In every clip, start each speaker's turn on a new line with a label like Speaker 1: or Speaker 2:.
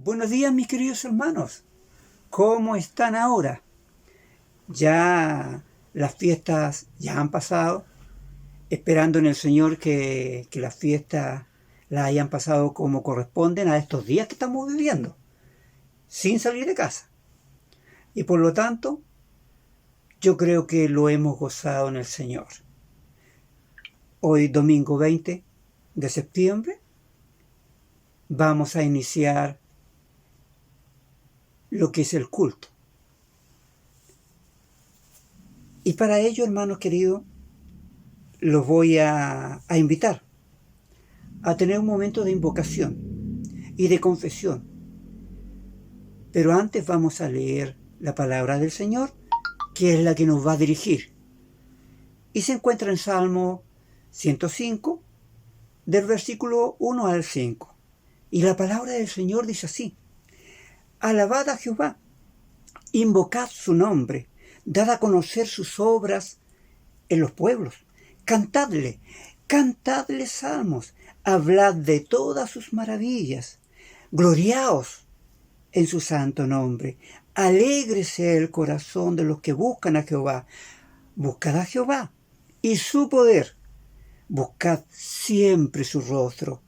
Speaker 1: Buenos días, mis queridos hermanos. ¿Cómo están ahora? Ya las fiestas ya han pasado, esperando en el Señor que las fiestas las hayan pasado como corresponden a estos días que estamos viviendo, sin salir de casa. Y por lo tanto, yo creo que lo hemos gozado en el Señor. Hoy, domingo 20 de septiembre, vamos a iniciar lo que es el culto. Y para ello, hermanos queridos, los voy a invitar a tener un momento de invocación y de confesión. Pero antes vamos a leer la palabra del Señor, que es la que nos va a dirigir. Y se encuentra en Salmo 105, del versículo 1 al 5. Y la palabra del Señor dice así: Alabad a Jehová, invocad su nombre, dad a conocer sus obras en los pueblos, cantadle salmos, hablad de todas sus maravillas, gloriaos en su santo nombre, alégrese el corazón de los que buscan a Jehová, buscad a Jehová y su poder, buscad siempre su rostro,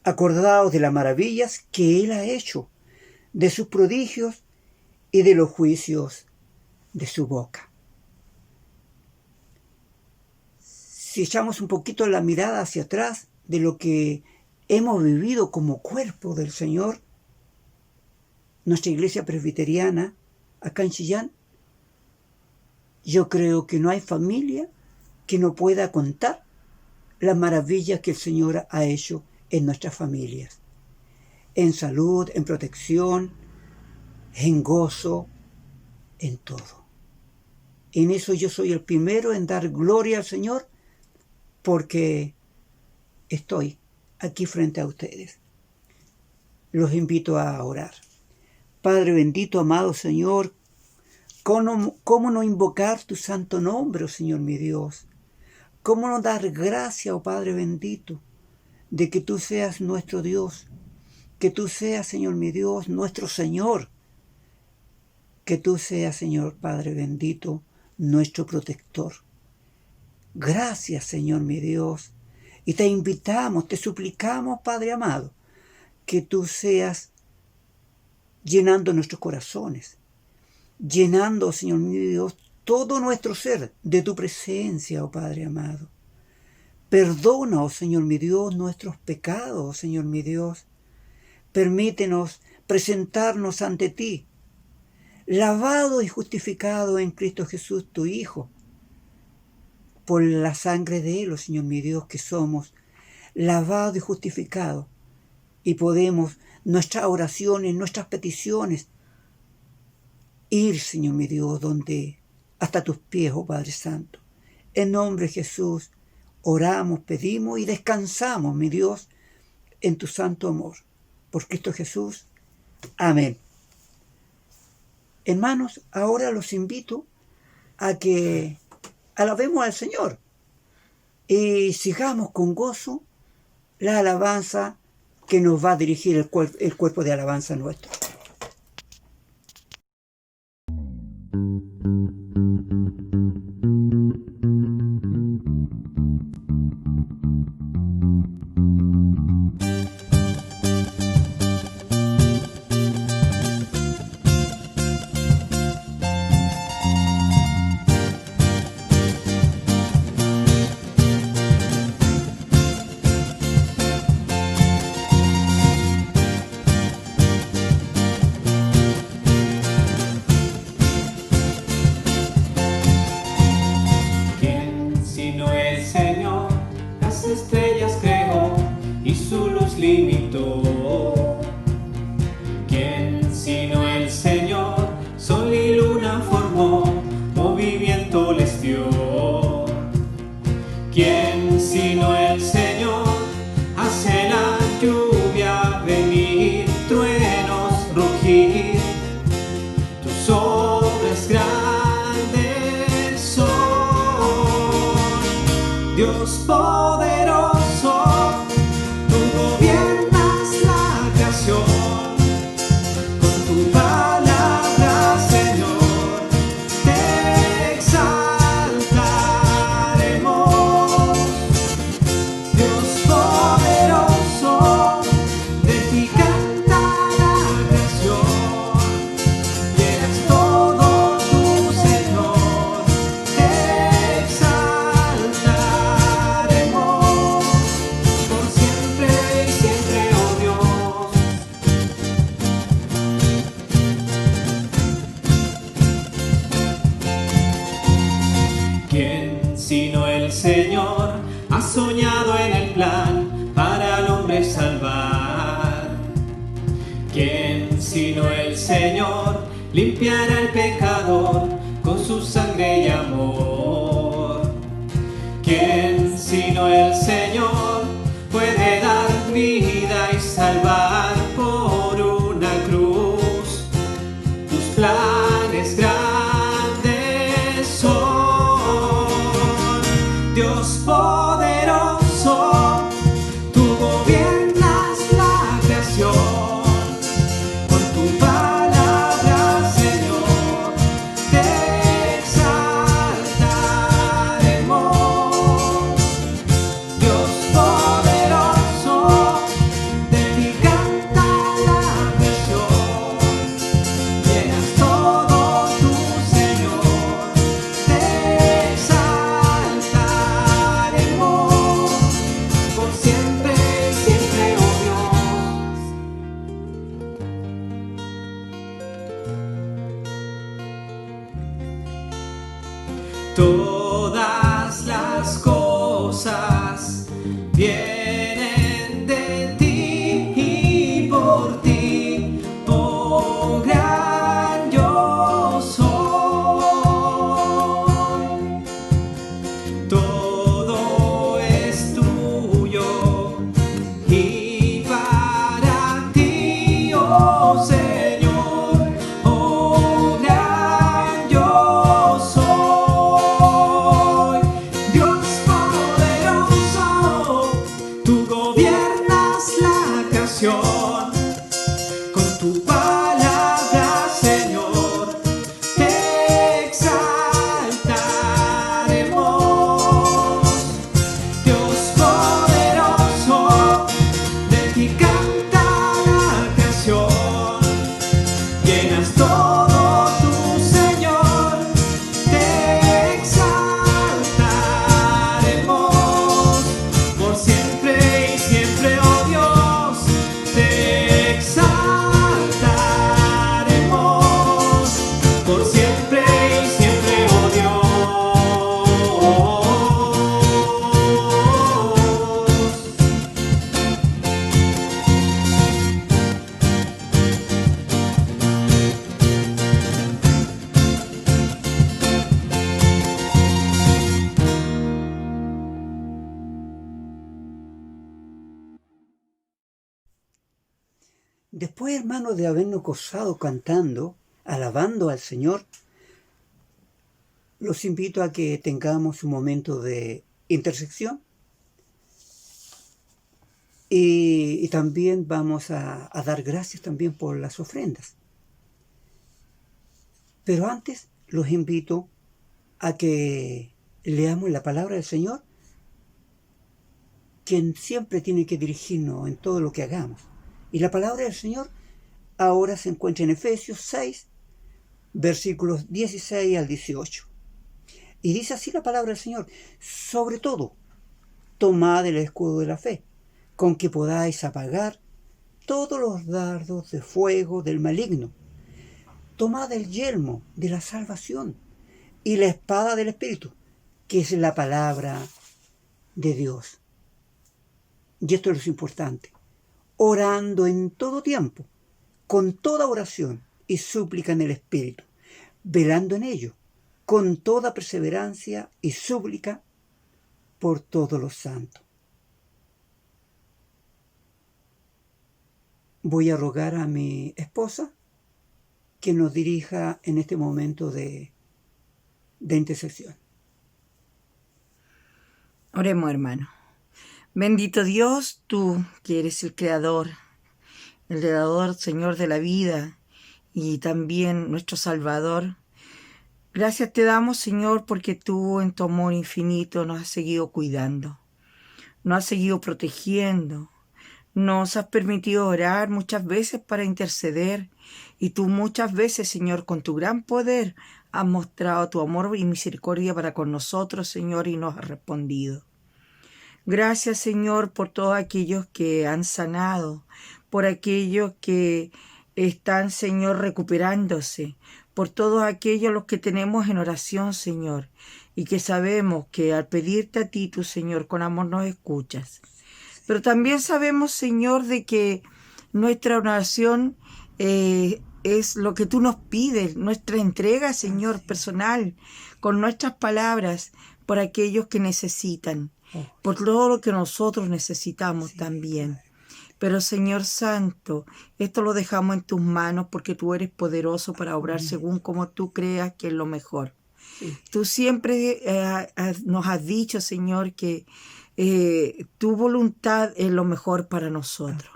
Speaker 1: acordaos de las maravillas que él ha hecho, de sus prodigios y de los juicios de su boca. Si echamos un poquito la mirada hacia atrás de lo que hemos vivido como cuerpo del Señor, nuestra iglesia presbiteriana acá en Chillán, yo creo que no hay familia que no pueda contar las maravillas que el Señor ha hecho en nuestras familias, en salud, en protección, en gozo, en todo. En eso yo soy el primero en dar gloria al Señor, porque estoy aquí frente a ustedes. Los invito a orar. Padre bendito, amado Señor, ¿cómo no invocar tu santo nombre, oh Señor mi Dios? ¿Cómo no dar gracia, oh Padre bendito, de que tú seas nuestro Dios? Que tú seas, Señor mi Dios, nuestro Señor. Que tú seas, Señor Padre bendito, nuestro protector. Gracias, Señor mi Dios. Y te invitamos, te suplicamos, Padre amado, que tú seas llenando nuestros corazones, llenando, Señor mi Dios, todo nuestro ser de tu presencia, oh Padre amado. Perdona, oh Señor mi Dios, nuestros pecados, oh Señor mi Dios. Permítenos presentarnos ante ti, lavado y justificado en Cristo Jesús, tu Hijo, por la sangre de Él, oh Señor mi Dios, que somos lavados y justificados, y podemos nuestras oraciones, nuestras peticiones, ir, Señor mi Dios, donde hasta tus pies, oh Padre Santo. En nombre de Jesús, oramos, pedimos y descansamos, mi Dios, en tu santo amor. Por Cristo Jesús. Amén. Hermanos, ahora los invito a que alabemos al Señor y sigamos con gozo la alabanza que nos va a dirigir el cuerpo de alabanza nuestro.
Speaker 2: Dios poderoso, tú gobiernas la creación. ha soñado en el plan para al hombre salvar. ¿Quién sino el Señor limpiará al pecador con su sangre y amor? ¿Quién sino el Señor puede dar vida y salvar por una cruz? Tus planes grandes son, Dios poderoso, tú gobiernas la creación. Con tu palabra, Señor, te exaltaremos. Dios poderoso, de ti canta la creación. Llenas todo tú, Señor, te exaltaremos por siempre, siempre, oh Dios. Todas las cosas vienen de ti y por ti, oh gran yo soy. Todo es tuyo y para ti, oh Señor, oh gran yo soy. Dios poderoso, tú gobiernas la creación. Con tu palabra, Señor, te exaltaremos. Dios poderoso, de ti canta la creación. Llenas todo tú, Señor, te exaltaremos por siempre y siempre, oh Dios, te exaltaremos por siempre y siempre, oh Dios.
Speaker 1: Después, hermanos, de habernos gozado cantando, alabando al Señor, los invito a que tengamos un momento de intersección y también vamos a dar gracias también por las ofrendas. Pero antes los invito a que leamos la palabra del Señor, quien siempre tiene que dirigirnos en todo lo que hagamos. Y la palabra del Señor ahora se encuentra en Efesios 6, versículos 16 al 18. Y dice así la palabra del Señor: sobre todo, tomad el escudo de la fe, con que podáis apagar todos los dardos de fuego del maligno. Tomad el yelmo de la salvación y la espada del Espíritu, que es la palabra de Dios. Y esto es lo importante: orando en todo tiempo, con toda oración y súplica en el Espíritu, velando en ello, con toda perseverancia y súplica por todos los santos. Voy a rogar a mi esposa que nos dirija en este momento de intersección.
Speaker 3: Oremos, hermano. Bendito Dios, tú que eres el Creador, Señor de la vida y también nuestro Salvador. Gracias te damos, Señor, porque tú en tu amor infinito nos has seguido cuidando, nos has seguido protegiendo, nos has permitido orar muchas veces para interceder, y tú muchas veces, Señor, con tu gran poder has mostrado tu amor y misericordia para con nosotros, Señor, y nos has respondido. Gracias, Señor, por todos aquellos que han sanado, por aquellos que están, Señor, recuperándose, por todos aquellos los que tenemos en oración, Señor, y que sabemos que al pedirte a ti, tu Señor, con amor nos escuchas. Pero también sabemos, Señor, de que nuestra oración es lo que tú nos pides, nuestra entrega, Señor, personal, con nuestras palabras, por aquellos que necesitan, por todo lo que nosotros necesitamos también. Pero, Señor Santo, esto lo dejamos en tus manos porque tú eres poderoso para obrar según como tú creas que es lo mejor. Tú siempre nos has dicho, Señor, que tu voluntad es lo mejor para nosotros.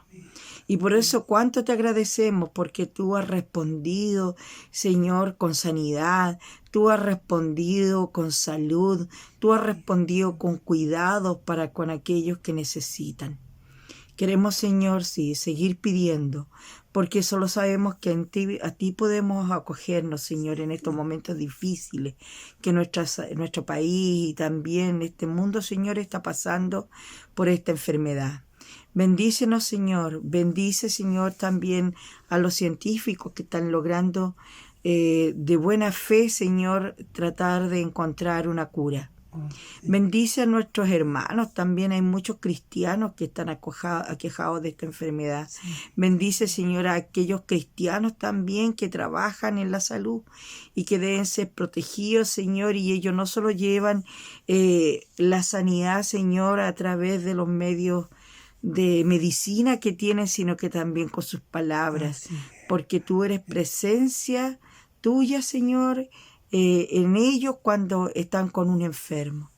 Speaker 3: Y por eso cuánto te agradecemos, porque tú has respondido, Señor, con sanidad, tú has respondido con salud, tú has respondido con cuidado para con aquellos que necesitan. Queremos, Señor, sí, seguir pidiendo, porque solo sabemos que a ti podemos acogernos, Señor, en estos momentos difíciles que nuestro país y también este mundo, Señor, está pasando por esta enfermedad. Bendícenos, Señor. Bendice, Señor, también a los científicos que están logrando de buena fe, Señor, tratar de encontrar una cura. Bendice a nuestros hermanos, también hay muchos cristianos que están aquejados de esta enfermedad. Bendice, Señor, a aquellos cristianos también que trabajan en la salud y que deben ser protegidos, Señor, y ellos no solo llevan la sanidad, Señor, a través de los medios de medicina que tienen, sino que también con sus palabras, porque tú eres presencia tuya, Señor, en ellos cuando están con un enfermo.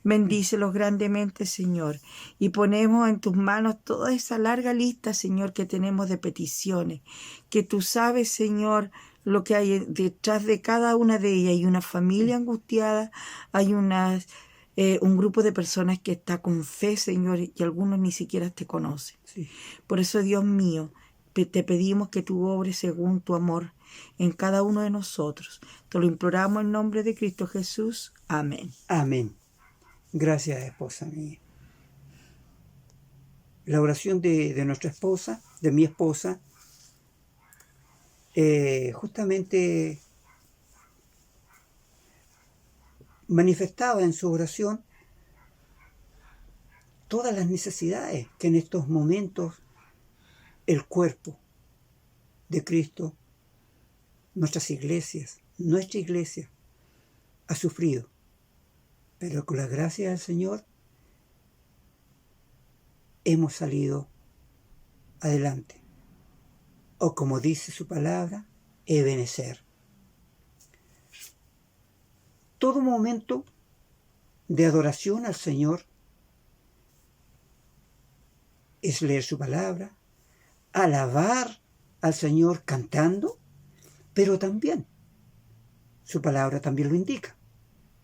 Speaker 3: Bendícelos grandemente, Señor, y ponemos en tus manos toda esa larga lista, Señor, que tenemos de peticiones, que tú sabes, Señor, lo que hay detrás de cada una de ellas. Hay una familia angustiada, hay un grupo de personas que está con fe, Señor, y algunos ni siquiera te conocen. Por eso, Dios mío, te pedimos que tú obres según tu amor en cada uno de nosotros. Te lo imploramos en nombre de Cristo Jesús. Amén.
Speaker 1: Amén. Gracias, esposa mía. La oración de nuestra esposa, de mi esposa, justamente manifestaba en su oración todas las necesidades que en estos momentos el cuerpo de Cristo, nuestras iglesias, nuestra iglesia, ha sufrido. Pero con la gracia del Señor hemos salido adelante. O como dice su palabra, ebenecer. Todo momento de adoración al Señor es leer su palabra, alabar al Señor cantando, pero también su palabra también lo indica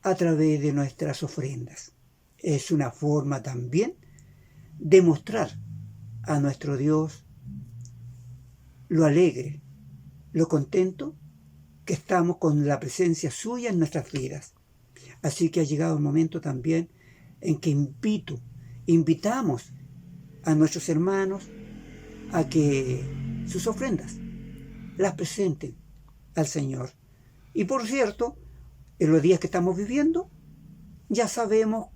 Speaker 1: a través de nuestras ofrendas. Es una forma también de mostrar a nuestro Dios lo alegre, lo contento que estamos con la presencia suya en nuestras vidas. Así que ha llegado el momento también en que invitamos a nuestros hermanos a que sus ofrendas las presenten al Señor. Y por cierto, en los días que estamos viviendo, ya sabemos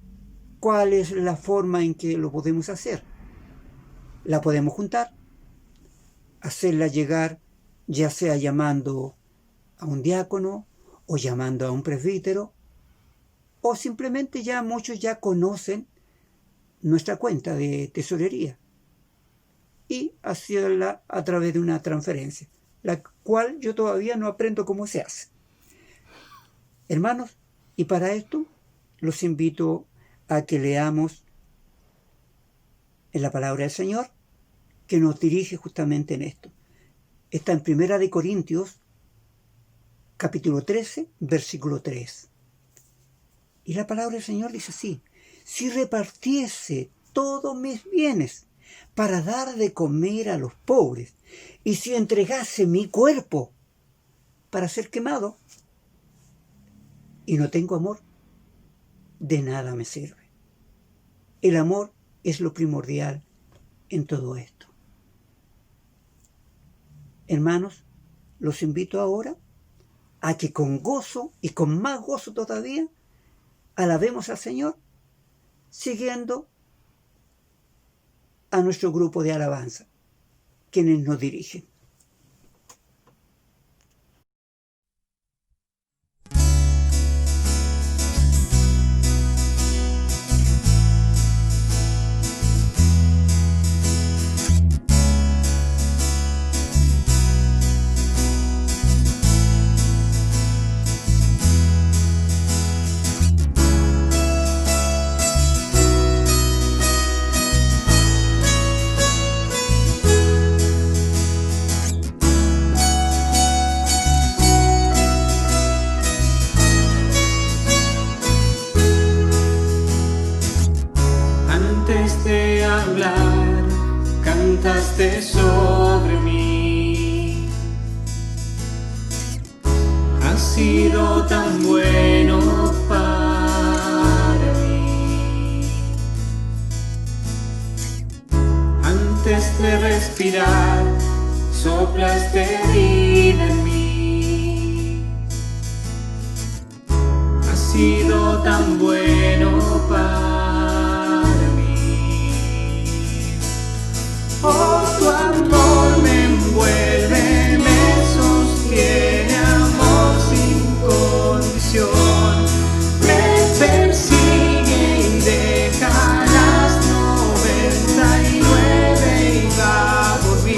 Speaker 1: cuál es la forma en que lo podemos hacer. La podemos juntar, hacerla llegar, ya sea llamando a un diácono o llamando a un presbítero, o simplemente ya muchos ya conocen nuestra cuenta de tesorería y hacerla a través de una transferencia, la cual yo todavía no aprendo cómo se hace. Hermanos, y para esto los invito a que leamos en la palabra del Señor que nos dirige justamente en esto. Está en 1 Corintios, capítulo 13, versículo 3. Y la palabra del Señor dice así: si repartiese todos mis bienes para dar de comer a los pobres, y si entregase mi cuerpo para ser quemado, y no tengo amor, de nada me sirve. El amor es lo primordial en todo esto. Hermanos, los invito ahora a que con gozo y con más gozo todavía alabemos al Señor siguiendo a nuestro grupo de alabanza, quienes nos dirigen.
Speaker 2: Antes de hablar, cantaste sobre mí. Has sido tan bueno para mí. Antes de respirar, soplaste vida en mí. Has sido tan bueno para mí. Oh, tu amor me envuelve, me sostiene, amor sin condición. Me persigue y deja las 99 y va por mí.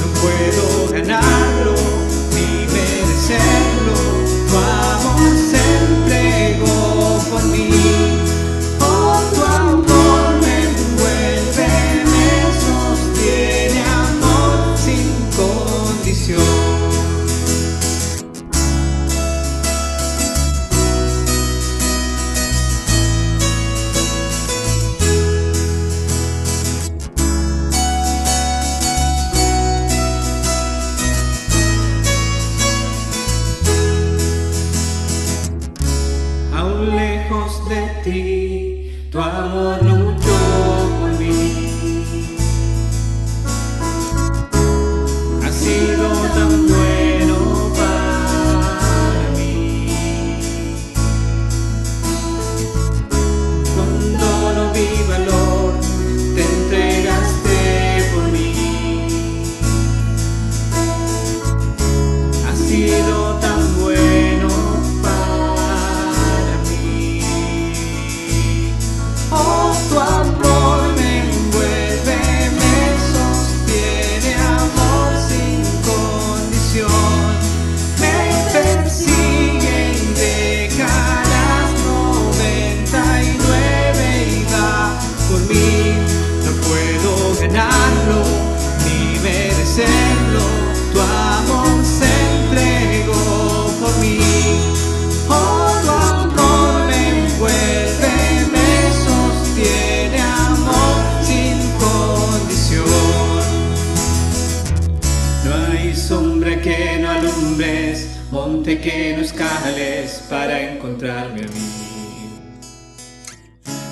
Speaker 2: No puedo ganarlo ni merecerlo, tu amor se entregó por mí. Oh, tu amor me envuelve, tiene amor sin condición. Aún lejos de ti, tu amor luchó por mí. Has sido tan bueno para mí. Cuando no vi valor, te entregaste por mí. Has sido tan bueno para mí. Oh, tu amor me envuelve, me sostiene, amor sin condición. Me persigue y deja las 99 y va por mí. No puedo ganarlo ni merecerlo, tu amor se entregó por mí. Oh, tu amor me envuelve, me sostiene, amor sin condición. No hay sombra que no alumbres, monte que no escales para encontrarme a mí.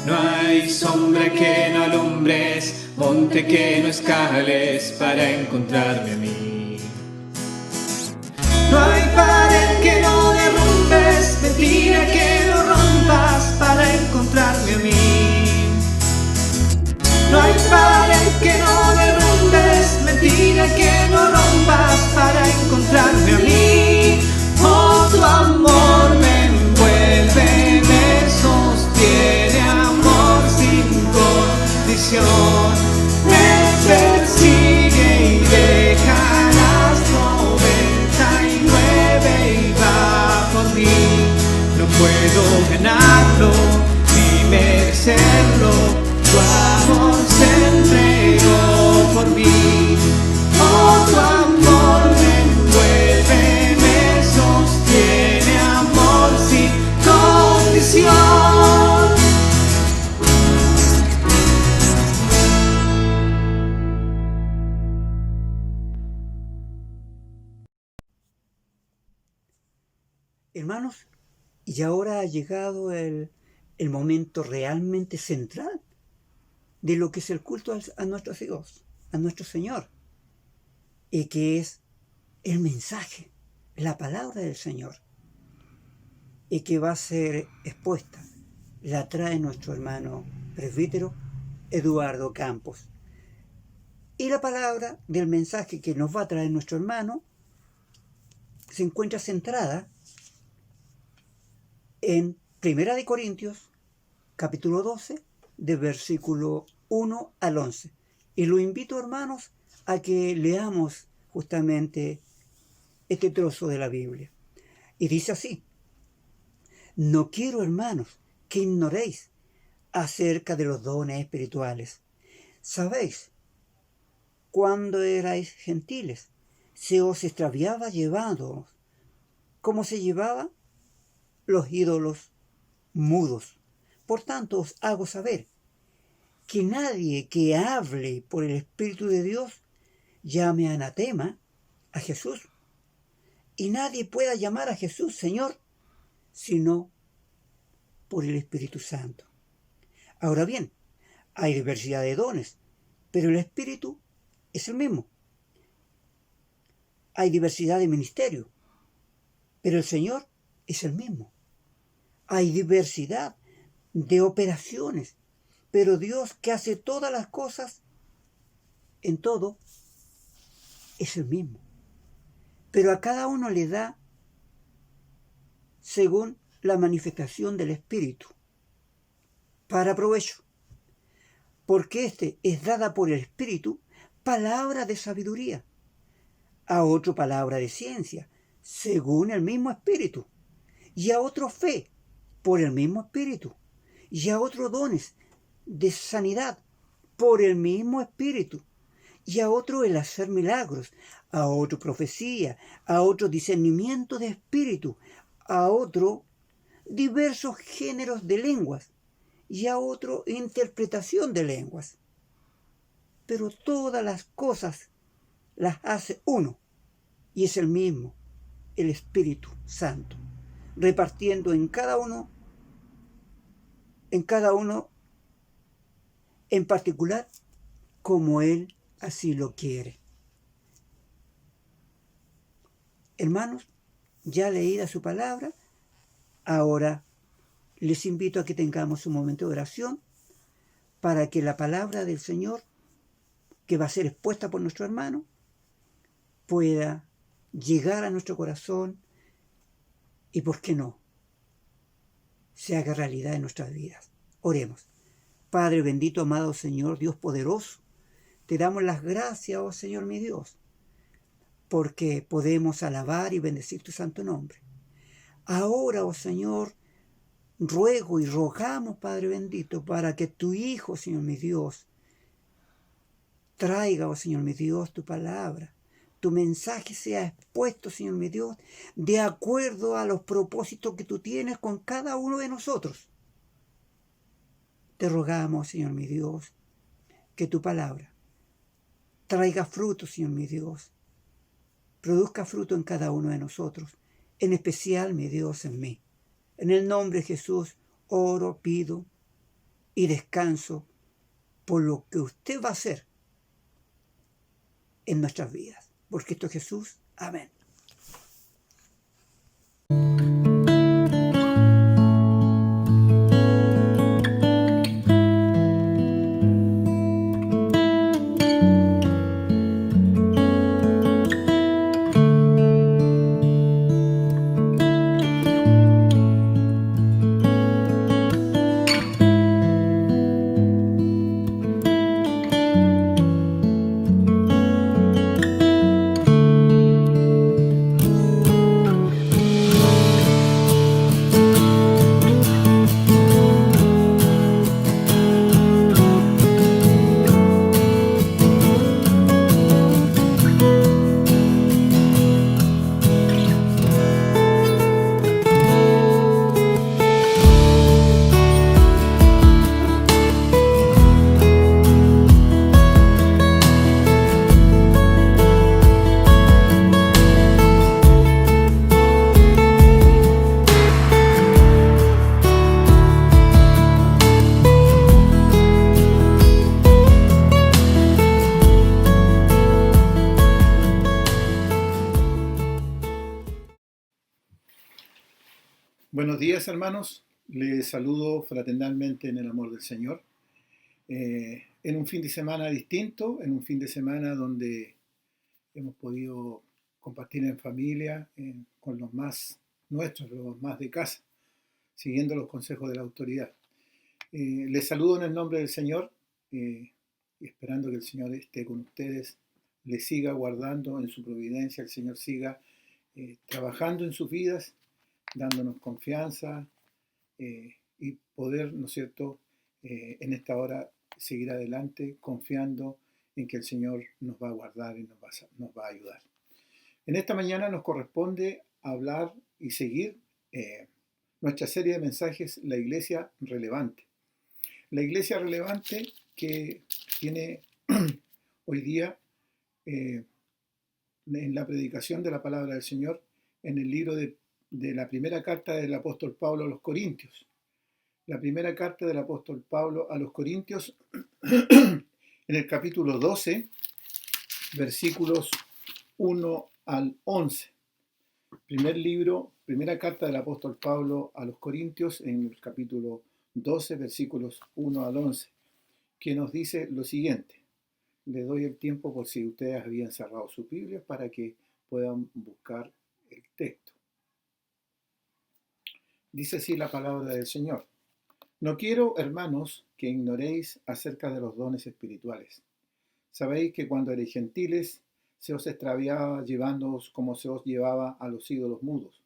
Speaker 2: No hay sombra que no alumbres, monte que no escales para encontrarme a mí. No hay pared que no derrumbes, mentira que no rompas para encontrarme a mí. No hay pared que no derrumbes, mentira que no rompas para encontrarme a mí. Oh, tu amor me envuelve, me sostiene, amor sin condición. Me persigue y deja las 99 y va por mí. No puedo ganarlo ni merecerlo, tu amor se entregó por mí. Oh, tu amor me envuelve, me sostiene, amor sin condición.
Speaker 1: Hermanos, y ahora ha llegado el momento realmente central de lo que es el culto a nuestro Dios, a nuestro Señor, y que es el mensaje la palabra del Señor y que va a ser expuesta, la trae nuestro hermano presbítero Eduardo Campos. Y la palabra del mensaje que nos va a traer nuestro hermano se encuentra centrada en 1 Corintios, capítulo 12, de versículo 1 al 11. Y lo invito, hermanos, a que leamos justamente este trozo de la Biblia. Y dice así: no quiero, hermanos, que ignoréis acerca de los dones espirituales. Sabéis, cuando erais gentiles, se os extraviaba llevándoos, como se llevaban los ídolos mudos. Por tanto, os hago saber que nadie que hable por el Espíritu de Dios llame anatema a Jesús, y nadie pueda llamar a Jesús Señor, sino por el Espíritu Santo. Ahora bien, hay diversidad de dones, pero el Espíritu es el mismo. Hay diversidad de ministerios, pero el Señor es el mismo. Hay diversidad de operaciones, pero Dios, que hace todas las cosas en todo, es el mismo. Pero a cada uno le da según la manifestación del Espíritu, para provecho. Porque este es dada por el Espíritu palabra de sabiduría, a otro palabra de ciencia, según el mismo Espíritu, y a otro fe, por el mismo Espíritu, y a otro dones de sanidad, por el mismo Espíritu, y a otro el hacer milagros, a otro profecía, a otro discernimiento de espíritu, a otro diversos géneros de lenguas, y a otro interpretación de lenguas. Pero todas las cosas las hace uno, y es el mismo, el Espíritu Santo, repartiendo en cada uno en particular, como Él así lo quiere. Hermanos, ya leída su palabra, ahora les invito a que tengamos un momento de oración para que la palabra del Señor, que va a ser expuesta por nuestro hermano, pueda llegar a nuestro corazón y, ¿por qué no?, se haga realidad en nuestras vidas. Oremos. Padre bendito, amado Señor, Dios poderoso, te damos las gracias, oh Señor mi Dios, porque podemos alabar y bendecir tu santo nombre. Ahora, oh Señor, ruego y rogamos, Padre bendito, para que tu Hijo, Señor mi Dios, traiga, oh Señor mi Dios, tu palabra. Tu mensaje sea expuesto, Señor mi Dios, de acuerdo a los propósitos que tú tienes con cada uno de nosotros. Te rogamos, Señor mi Dios, que tu palabra traiga fruto, Señor mi Dios, produzca fruto en cada uno de nosotros, en especial, mi Dios, en mí. En el nombre de Jesús, oro, pido y descanso por lo que usted va a hacer en nuestras vidas. Por Cristo Jesús. Amén.
Speaker 4: Buenos días, hermanos. Les saludo fraternalmente en el amor del Señor. En un fin de semana distinto, en un fin de semana donde hemos podido compartir en familia, con los más nuestros, los más de casa, siguiendo los consejos de la autoridad. Les saludo en el nombre del Señor, y esperando que el Señor esté con ustedes, les siga guardando en su providencia, el Señor siga trabajando en sus vidas, dándonos confianza y poder, ¿no es cierto?, en esta hora seguir adelante confiando en que el Señor nos va a guardar y nos va a ayudar. En esta mañana nos corresponde hablar y seguir nuestra serie de mensajes, La Iglesia Relevante. La Iglesia Relevante que tiene hoy día en la predicación de la palabra del Señor en el libro de la primera carta del apóstol Pablo a los Corintios. La primera carta del apóstol Pablo a los Corintios, en el capítulo 12, versículos 1 al 11. Primera carta del apóstol Pablo a los Corintios, en el capítulo 12, versículos 1 al 11, que nos dice lo siguiente. Le doy el tiempo por si ustedes habían cerrado su Biblia para que puedan buscar el texto. Dice así la palabra del Señor. No quiero, hermanos, que ignoréis acerca de los dones espirituales. Sabéis que cuando erais gentiles, se os extraviaba llevándoos como se os llevaba a los ídolos mudos.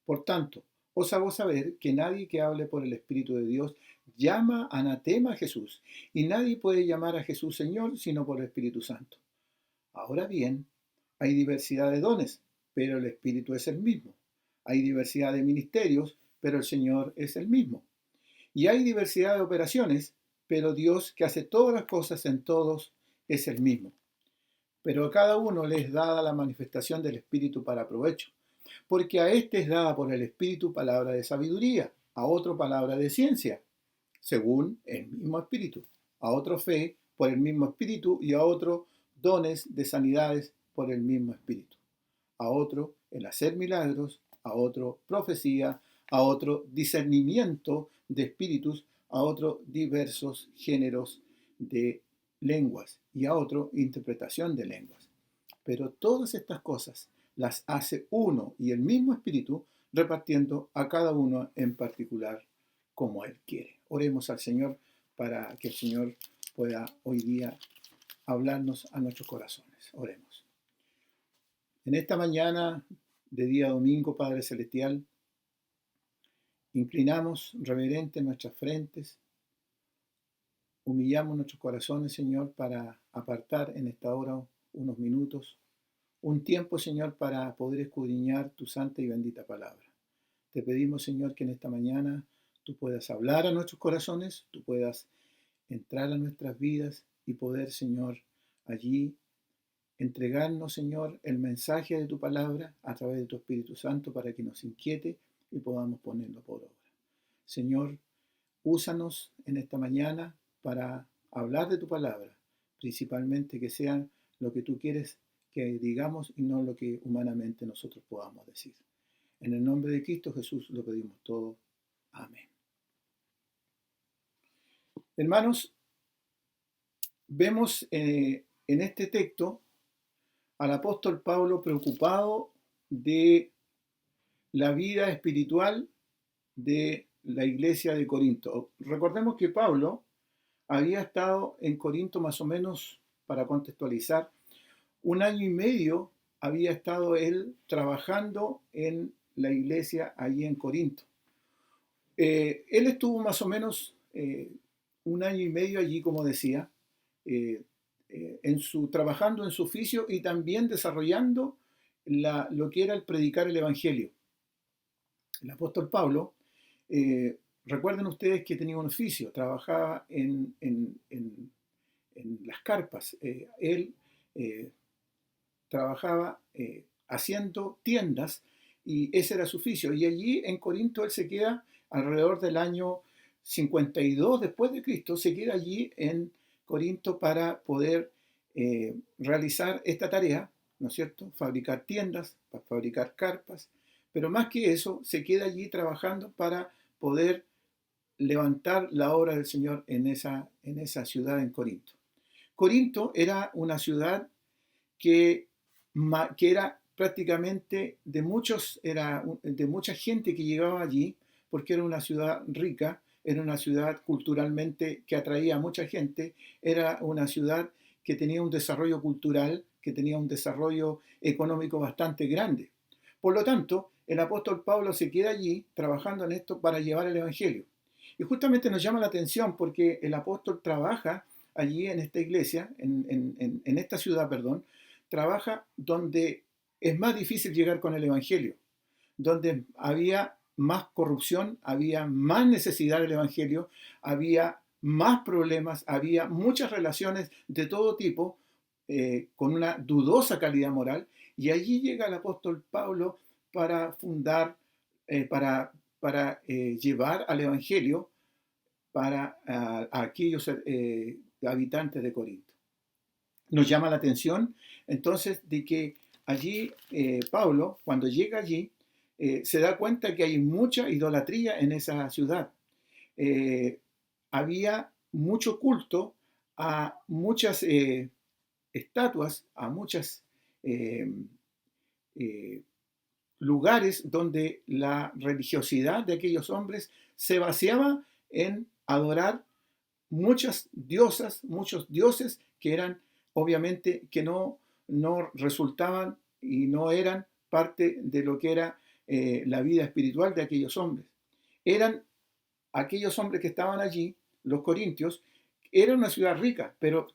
Speaker 4: Por tanto, os hago saber que nadie que hable por el Espíritu de Dios llama anatema a Jesús, y nadie puede llamar a Jesús Señor sino por el Espíritu Santo. Ahora bien, hay diversidad de dones, pero el Espíritu es el mismo. Hay diversidad de ministerios, pero el Señor es el mismo. Y hay diversidad de operaciones, pero Dios, que hace todas las cosas en todos, es el mismo. Pero a cada uno le es dada la manifestación del Espíritu para provecho, porque a éste es dada por el Espíritu palabra de sabiduría, a otro palabra de ciencia, según el mismo Espíritu, a otro fe por el mismo Espíritu y a otro dones de sanidades por el mismo Espíritu, a otro el hacer milagros, a otro profecía, a otro discernimiento de espíritus, a otro diversos géneros de lenguas y a otro interpretación de lenguas. Pero todas estas cosas las hace uno y el mismo Espíritu, repartiendo a cada uno en particular como Él quiere. Oremos al Señor para que el Señor pueda hoy día hablarnos a nuestros corazones. Oremos. En esta mañana de día domingo, Padre Celestial, inclinamos reverente nuestras frentes, humillamos nuestros corazones, Señor, para apartar en esta hora unos minutos, un tiempo, Señor, para poder escudriñar tu santa y bendita palabra. Te pedimos, Señor, que en esta mañana tú puedas hablar a nuestros corazones, tú puedas entrar a nuestras vidas y poder, Señor, allí entregarnos, Señor, el mensaje de tu palabra a través de tu Espíritu Santo para que nos inquiete y podamos ponerlo por obra. Señor, úsanos en esta mañana para hablar de tu palabra, principalmente que sean lo que tú quieres que digamos y no lo que humanamente nosotros podamos decir. En el nombre de Cristo Jesús lo pedimos todo. Amén. Hermanos, vemos en este texto al apóstol Pablo preocupado de la vida espiritual de la iglesia de Corinto. Recordemos que Pablo había estado en Corinto más o menos, para contextualizar, 1 año y medio había estado él trabajando en la iglesia allí en Corinto. Él estuvo más o menos 1 año y medio allí, como decía, trabajando en su oficio y también desarrollando lo que era el predicar el Evangelio. El apóstol Pablo, recuerden ustedes que tenía un oficio, trabajaba en las carpas. Él trabajaba haciendo tiendas y ese era su oficio. Y allí en Corinto él se queda alrededor del año 52 después de Cristo, se queda allí en Corinto para poder realizar esta tarea, ¿no es cierto? Fabricar tiendas, fabricar carpas, pero más que eso, se queda allí trabajando para poder levantar la obra del Señor en esa ciudad en Corinto. Corinto era una ciudad que, que era prácticamente de mucha gente que llegaba allí, porque era una ciudad rica, era una ciudad culturalmente que atraía a mucha gente, era una ciudad que tenía un desarrollo cultural, que tenía un desarrollo económico bastante grande. Por lo tanto, el apóstol Pablo se queda allí trabajando en esto para llevar el Evangelio. Y justamente nos llama la atención porque el apóstol trabaja allí en esta iglesia, en esta ciudad, perdón, trabaja donde es más difícil llegar con el Evangelio, donde había más corrupción, había más necesidad del Evangelio, había más problemas, había muchas relaciones de todo tipo, con una dudosa calidad moral, y allí llega el apóstol Pablo para fundar, para llevar al Evangelio para a aquellos habitantes de Corinto. Nos llama la atención entonces de que allí Pablo, cuando llega allí, se da cuenta que hay mucha idolatría en esa ciudad. Había mucho culto a muchas estatuas, a muchos lugares donde la religiosidad de aquellos hombres se vaciaba en adorar muchas diosas, muchos dioses que eran obviamente que no resultaban y no eran parte de lo que era la vida espiritual de aquellos hombres. Eran aquellos hombres que estaban allí, los corintios, era una ciudad rica, pero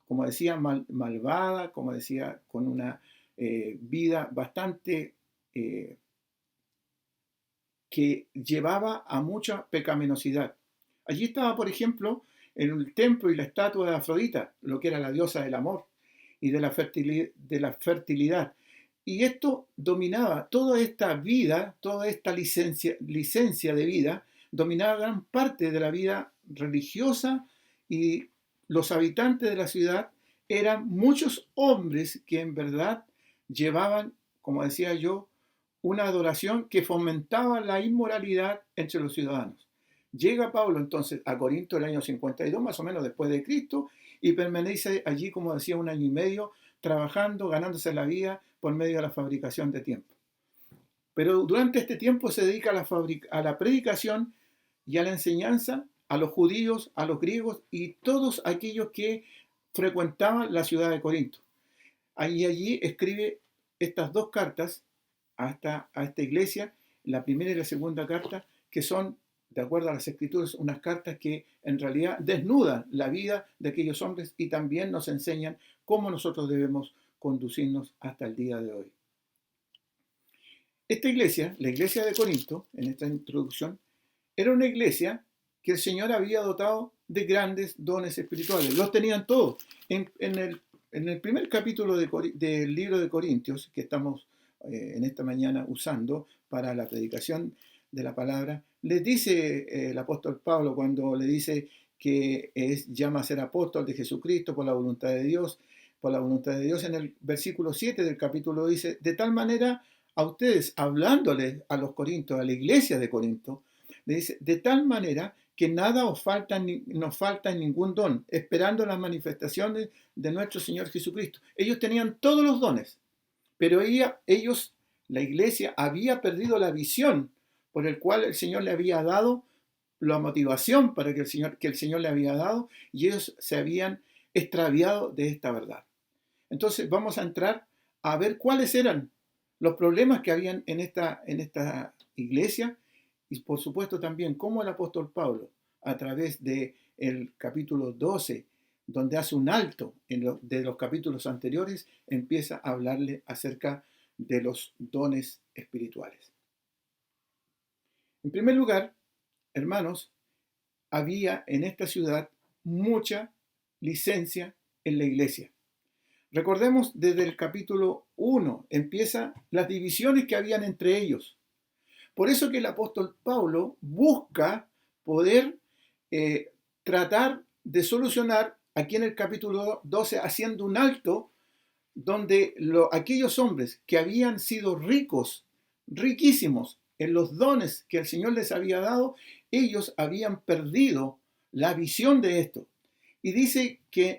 Speaker 4: como decía, malvada, como decía, con una vida bastante que llevaba a mucha pecaminosidad. Allí estaba, por ejemplo, en el templo y la estatua de Afrodita, lo que era la diosa del amor y de la fertilidad. Y esto dominaba toda esta vida, toda esta licencia de vida, dominaba gran parte de la vida religiosa, y los habitantes de la ciudad eran muchos hombres que en verdad llevaban, como decía yo, una adoración que fomentaba la inmoralidad entre los ciudadanos. Llega Pablo entonces a Corinto el año 52, más o menos después de Cristo, y permanece allí, como decía, 1 año y medio, trabajando, ganándose la vida por medio de la fabricación de tiempo. Pero durante este tiempo se dedica a la predicación y a la enseñanza a los judíos, a los griegos y todos aquellos que frecuentaban la ciudad de Corinto. Allí escribe estas dos cartas a esta iglesia, la primera y la segunda carta, que son, de acuerdo a las escrituras, unas cartas que en realidad desnudan la vida de aquellos hombres y también nos enseñan cómo nosotros debemos conducirnos hasta el día de hoy. Esta iglesia, la iglesia de Corinto, en esta introducción, era una iglesia que el Señor había dotado de grandes dones espirituales. Los tenían todos. En el primer capítulo del libro de Corintios, que estamos en esta mañana usando para la predicación de la palabra, les dice el apóstol Pablo, cuando le dice que llama a ser apóstol de Jesucristo por la voluntad de Dios, en el versículo 7 del capítulo dice, de tal manera a ustedes, hablándole a los corintios, a la iglesia de Corinto, le dice, de tal manera que nada nos falta en ningún don, esperando las manifestaciones de nuestro Señor Jesucristo. Ellos tenían todos los dones, pero ellos, la iglesia, había perdido la visión por el cual el Señor le había dado, la motivación para que el Señor le había dado, y ellos se habían extraviado de esta verdad. Entonces vamos a entrar a ver cuáles eran los problemas que habían en esta iglesia, y por supuesto también cómo el apóstol Pablo, a través del capítulo 12, donde hace un alto de los capítulos anteriores, empieza a hablarle acerca de los dones espirituales. En primer lugar, hermanos, había en esta ciudad mucha licencia en la iglesia. Recordemos desde el capítulo 1, empiezan las divisiones que habían entre ellos. Por eso que el apóstol Pablo busca poder tratar de solucionar aquí en el capítulo 12, haciendo un alto donde aquellos hombres que habían sido ricos riquísimos en los dones que el Señor les había dado, ellos habían perdido la visión de esto. Y dice que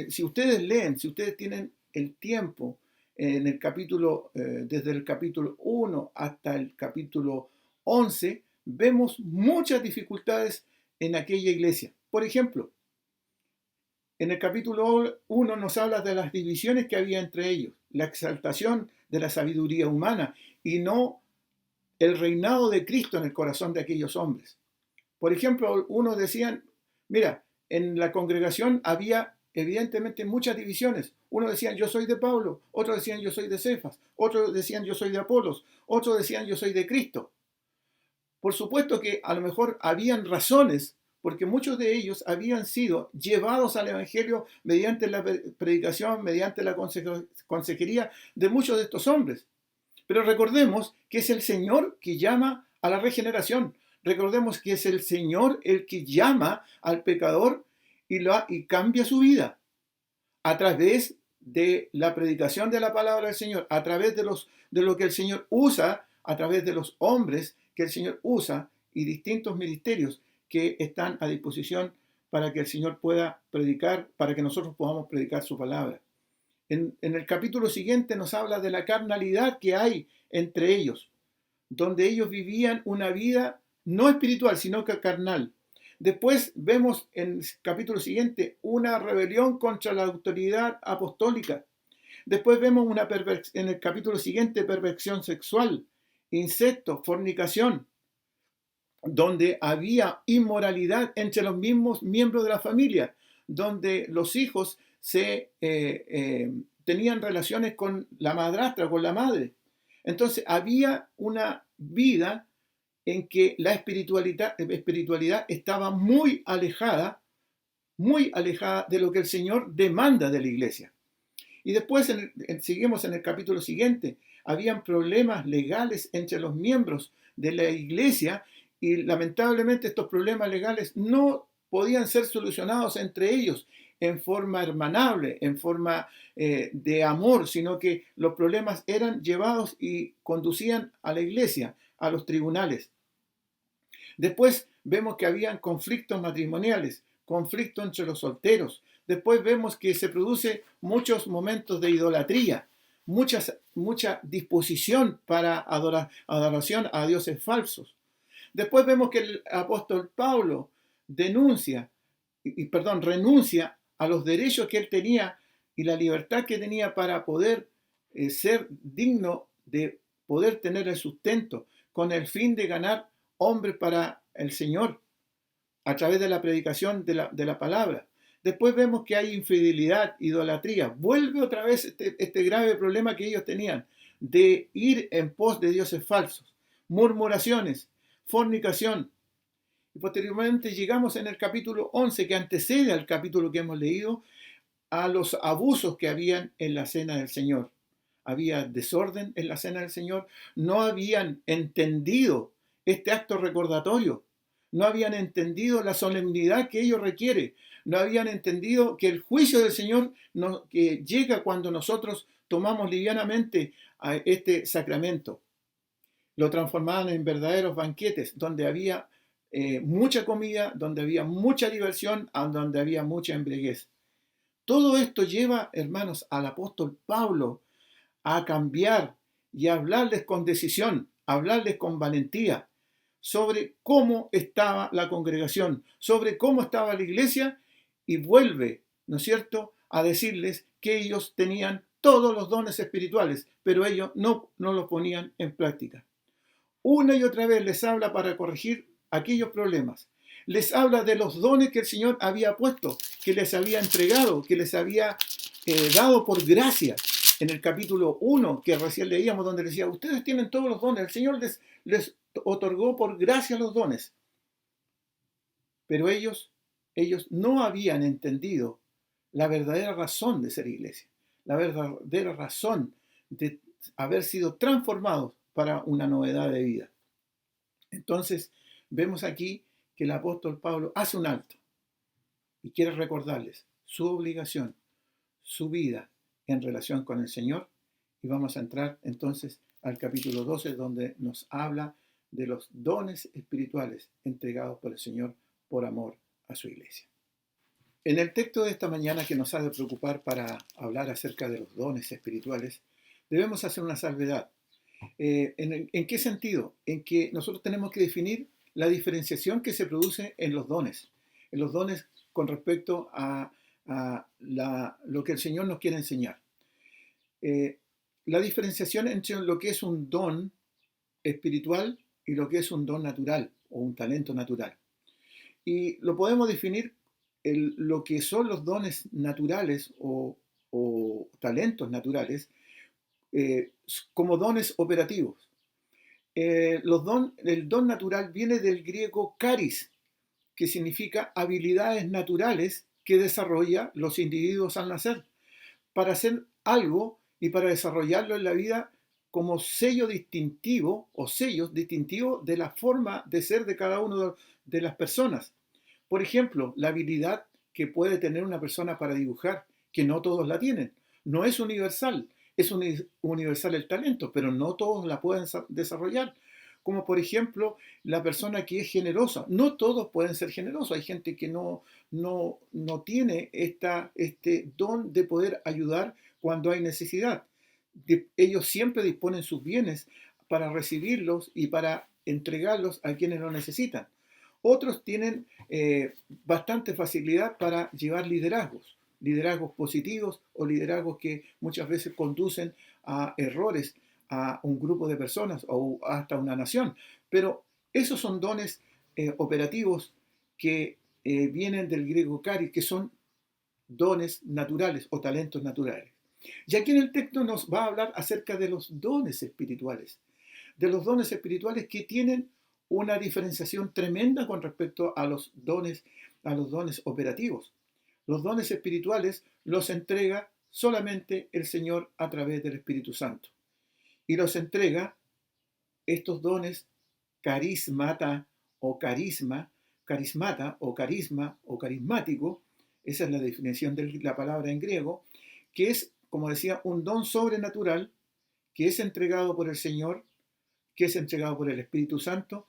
Speaker 4: si ustedes leen, si ustedes tienen el tiempo, en el capítulo, desde el capítulo 1 hasta el capítulo 11, vemos muchas dificultades en aquella iglesia. Por ejemplo, en el capítulo 1 nos habla de las divisiones que había entre ellos, la exaltación de la sabiduría humana y no el reinado de Cristo en el corazón de aquellos hombres. Por ejemplo, unos decían, mira, en la congregación había evidentemente muchas divisiones. Unos decían, yo soy de Pablo, otros decían, yo soy de Cefas, otros decían, yo soy de Apolos, otros decían, yo soy de Cristo. Por supuesto que a lo mejor habían razones, porque muchos de ellos habían sido llevados al Evangelio mediante la predicación, mediante la consejería de muchos de estos hombres. Pero recordemos que es el Señor que llama a la regeneración. Recordemos que es el Señor el que llama al pecador y cambia su vida a través de la predicación de la palabra del Señor, a través de lo que el Señor usa, a través de los hombres que el Señor usa y distintos ministerios que están a disposición para que el Señor pueda predicar, para que nosotros podamos predicar su palabra. En el capítulo siguiente nos habla de la carnalidad que hay entre ellos, donde ellos vivían una vida no espiritual, sino que carnal. Después vemos en el capítulo siguiente una rebelión contra la autoridad apostólica. Después vemos en el capítulo siguiente perversión sexual, incesto, fornicación, donde había inmoralidad entre los mismos miembros de la familia, donde los hijos tenían relaciones con la madrastra, con la madre. Entonces había una vida en que la espiritualidad estaba muy alejada de lo que el Señor demanda de la iglesia. Y después seguimos en el capítulo siguiente. Habían problemas legales entre los miembros de la iglesia y lamentablemente estos problemas legales no podían ser solucionados entre ellos en forma hermanable, en forma de amor, sino que los problemas eran llevados y conducían a la iglesia, a los tribunales. Después vemos que habían conflictos matrimoniales, conflictos entre los solteros. Después vemos que se produce muchos momentos de idolatría, mucha disposición para adoración a dioses falsos. Después vemos que el apóstol Pablo renuncia a los derechos que él tenía y la libertad que tenía para poder ser digno de poder tener el sustento con el fin de ganar hombres para el Señor a través de la predicación de la palabra. Después vemos que hay infidelidad, idolatría. Vuelve otra vez este grave problema que ellos tenían de ir en pos de dioses falsos, murmuraciones, fornicación. Y posteriormente llegamos en el capítulo 11, que antecede al capítulo que hemos leído, a los abusos que habían en la cena del Señor. Había desorden en la cena del Señor, no habían entendido este acto recordatorio, no habían entendido la solemnidad que ello requiere, no habían entendido que el juicio del Señor que llega cuando nosotros tomamos livianamente a este sacramento. Lo transformaban en verdaderos banquetes, donde había mucha comida, donde había mucha diversión, donde había mucha embriaguez. Todo esto lleva, hermanos, al apóstol Pablo a cambiar y a hablarles con decisión, a hablarles con valentía sobre cómo estaba la congregación, sobre cómo estaba la iglesia, y vuelve, ¿no es cierto?, a decirles que ellos tenían todos los dones espirituales, pero ellos no los ponían en práctica. Una y otra vez les habla para corregir aquellos problemas. Les habla de los dones que el Señor había puesto, que les había entregado, que les había dado por gracia. En el capítulo 1, que recién leíamos, donde decía, ustedes tienen todos los dones, el Señor les otorgó por gracia los dones. Pero ellos no habían entendido la verdadera razón de ser iglesia, la verdadera razón de haber sido transformados para una novedad de vida. Entonces, vemos aquí que el apóstol Pablo hace un alto y quiere recordarles su obligación, su vida en relación con el Señor, y vamos a entrar entonces al capítulo 12, donde nos habla de los dones espirituales entregados por el Señor por amor a su iglesia. En el texto de esta mañana que nos ha de preocupar para hablar acerca de los dones espirituales, debemos hacer una salvedad. ¿En qué sentido? En que nosotros tenemos que definir la diferenciación que se produce en los dones con respecto a lo que el Señor nos quiere enseñar. La diferenciación entre lo que es un don espiritual y lo que es un don natural o un talento natural. Y lo podemos definir lo que son los dones naturales o talentos naturales como dones operativos. El don natural viene del griego charis, que significa habilidades naturales que desarrolla los individuos al nacer para hacer algo y para desarrollarlo en la vida como sello distintivo o sellos distintivos de la forma de ser de cada una de las personas. Por ejemplo, la habilidad que puede tener una persona para dibujar, que no todos la tienen. No es universal, es universal el talento, pero no todos la pueden desarrollar. Como por ejemplo, la persona que es generosa. No todos pueden ser generosos. Hay gente que no tiene este don de poder ayudar cuando hay necesidad. Ellos siempre disponen sus bienes para recibirlos y para entregarlos a quienes lo necesitan. Otros tienen bastante facilidad para llevar liderazgos positivos o liderazgos que muchas veces conducen a errores a un grupo de personas o hasta una nación. Pero esos son dones operativos que vienen del griego charis, que son dones naturales o talentos naturales. Y aquí en el texto nos va a hablar acerca de los dones espirituales, que tienen una diferenciación tremenda con respecto a los dones operativos. Los dones espirituales los entrega solamente el Señor a través del Espíritu Santo. Y los entrega estos dones carismata o carisma o carismático, esa es la definición de la palabra en griego, que es, como decía, un don sobrenatural que es entregado por el Señor, que es entregado por el Espíritu Santo,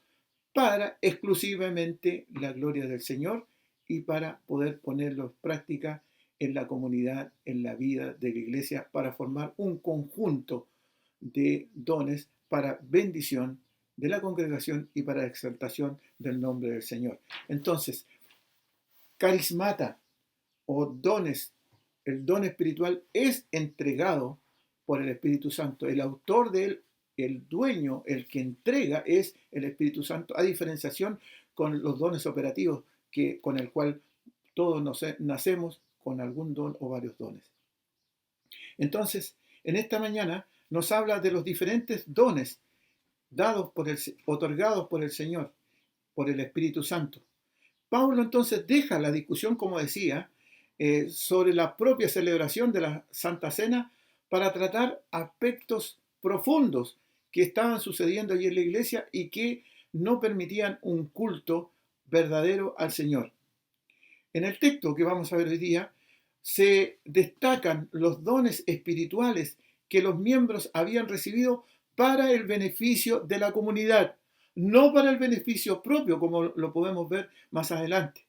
Speaker 4: para exclusivamente la gloria del Señor y para poder ponerlo en práctica en la comunidad, en la vida de la iglesia, para formar un conjunto de dones para bendición de la congregación y para exaltación del nombre del Señor. Entonces, carismata o dones, el don espiritual es entregado por el Espíritu Santo. El autor de él, el dueño, el que entrega es el Espíritu Santo, a diferenciación con los dones operativos con el cual todos nacemos con algún don o varios dones. Entonces, en esta mañana nos habla de los diferentes dones otorgados por el Señor, por el Espíritu Santo. Pablo entonces deja la discusión, como decía, sobre la propia celebración de la Santa Cena para tratar aspectos profundos que estaban sucediendo allí en la iglesia y que no permitían un culto verdadero al Señor. En el texto que vamos a ver hoy día se destacan los dones espirituales que los miembros habían recibido para el beneficio de la comunidad, no para el beneficio propio, como lo podemos ver más adelante.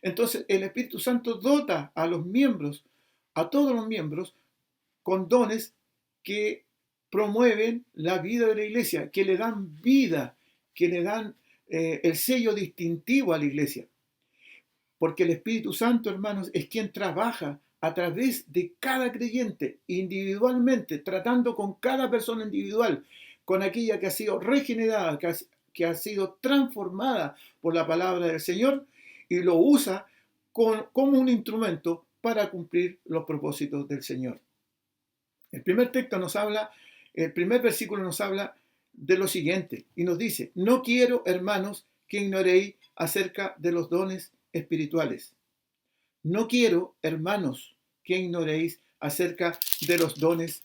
Speaker 4: Entonces, el Espíritu Santo dota a los miembros, a todos los miembros, con dones que promueven la vida de la iglesia, que le dan vida, que le dan el sello distintivo a la iglesia. Porque el Espíritu Santo, hermanos, es quien trabaja a través de cada creyente individualmente, tratando con cada persona individual, con aquella que ha sido regenerada, que ha sido transformada por la palabra del Señor, y lo usa como un instrumento para cumplir los propósitos del Señor. El primer versículo nos habla de lo siguiente, y nos dice: no quiero, hermanos, que ignoréis acerca de los dones espirituales. No quiero, hermanos, que ignoréis acerca de los dones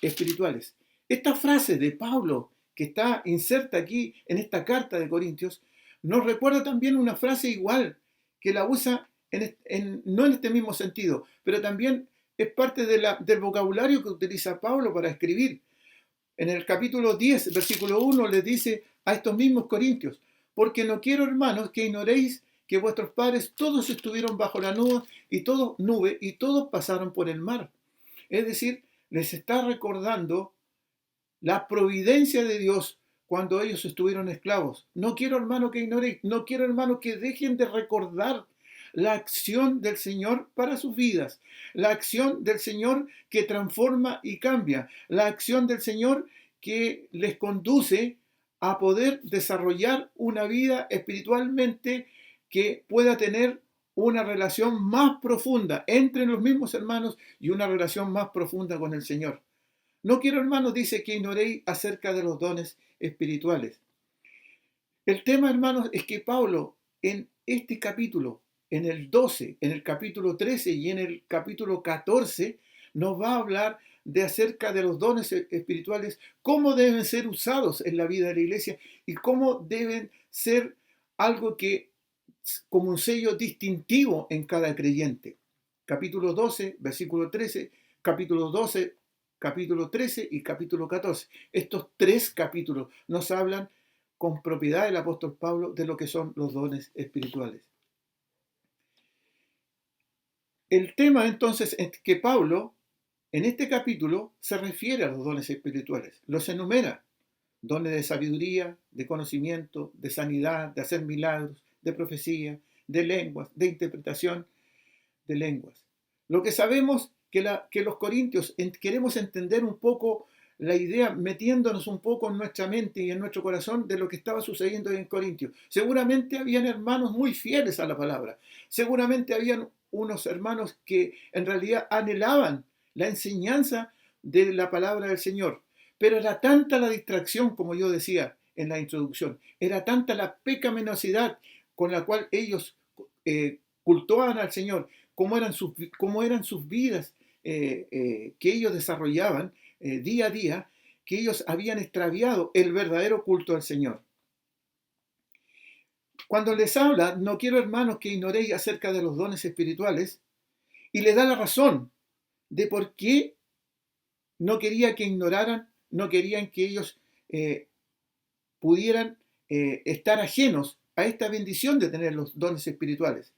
Speaker 4: espirituales. Esta frase de Pablo, que está inserta aquí en esta carta de Corintios, nos recuerda también una frase igual, que la usa no en este mismo sentido, pero también es parte del vocabulario que utiliza Pablo para escribir. En el capítulo 10, versículo 1, les dice a estos mismos corintios: porque no quiero, hermanos, que ignoréis que vuestros padres todos estuvieron bajo la nube y todos pasaron por el mar. Es decir, les está recordando la providencia de Dios cuando ellos estuvieron esclavos. No quiero, hermano, que ignoréis, no quiero, hermano, que dejen de recordar la acción del Señor para sus vidas, la acción del Señor que transforma y cambia, la acción del Señor que les conduce a poder desarrollar una vida espiritualmente que pueda tener una relación más profunda entre los mismos hermanos y una relación más profunda con el Señor. No quiero, hermanos, dice, que ignoréis acerca de los dones espirituales. El tema, hermanos, es que Pablo en este capítulo, en el 12, en el capítulo 13 y en el capítulo 14, nos va a hablar de acerca de los dones espirituales, cómo deben ser usados en la vida de la iglesia y cómo deben ser algo que como un sello distintivo en cada creyente. Capítulo 12, versículo 13, capítulo 12, capítulo 13 y capítulo 14. Estos tres capítulos nos hablan con propiedad el apóstol Pablo de lo que son los dones espirituales. El tema entonces es que Pablo en este capítulo se refiere a los dones espirituales, los enumera: dones de sabiduría, de conocimiento, de sanidad, de hacer milagros, de profecía, de lenguas, de interpretación de lenguas. Lo que sabemos que los corintios queremos entender un poco la idea, metiéndonos un poco en nuestra mente y en nuestro corazón de lo que estaba sucediendo en Corintios. Seguramente habían hermanos muy fieles a la palabra. Seguramente habían unos hermanos que en realidad anhelaban la enseñanza de la palabra del Señor. Pero era tanta la distracción, como yo decía en la introducción, era tanta la pecaminosidad con la cual ellos cultuaban al Señor, cómo eran sus vidas que ellos desarrollaban día a día, que ellos habían extraviado el verdadero culto al Señor. Cuando les habla, no quiero, hermanos, que ignoréis acerca de los dones espirituales, y les da la razón de por qué no quería que ignoraran, no querían que ellos pudieran estar ajenos a esta bendición de tener los dones espirituales.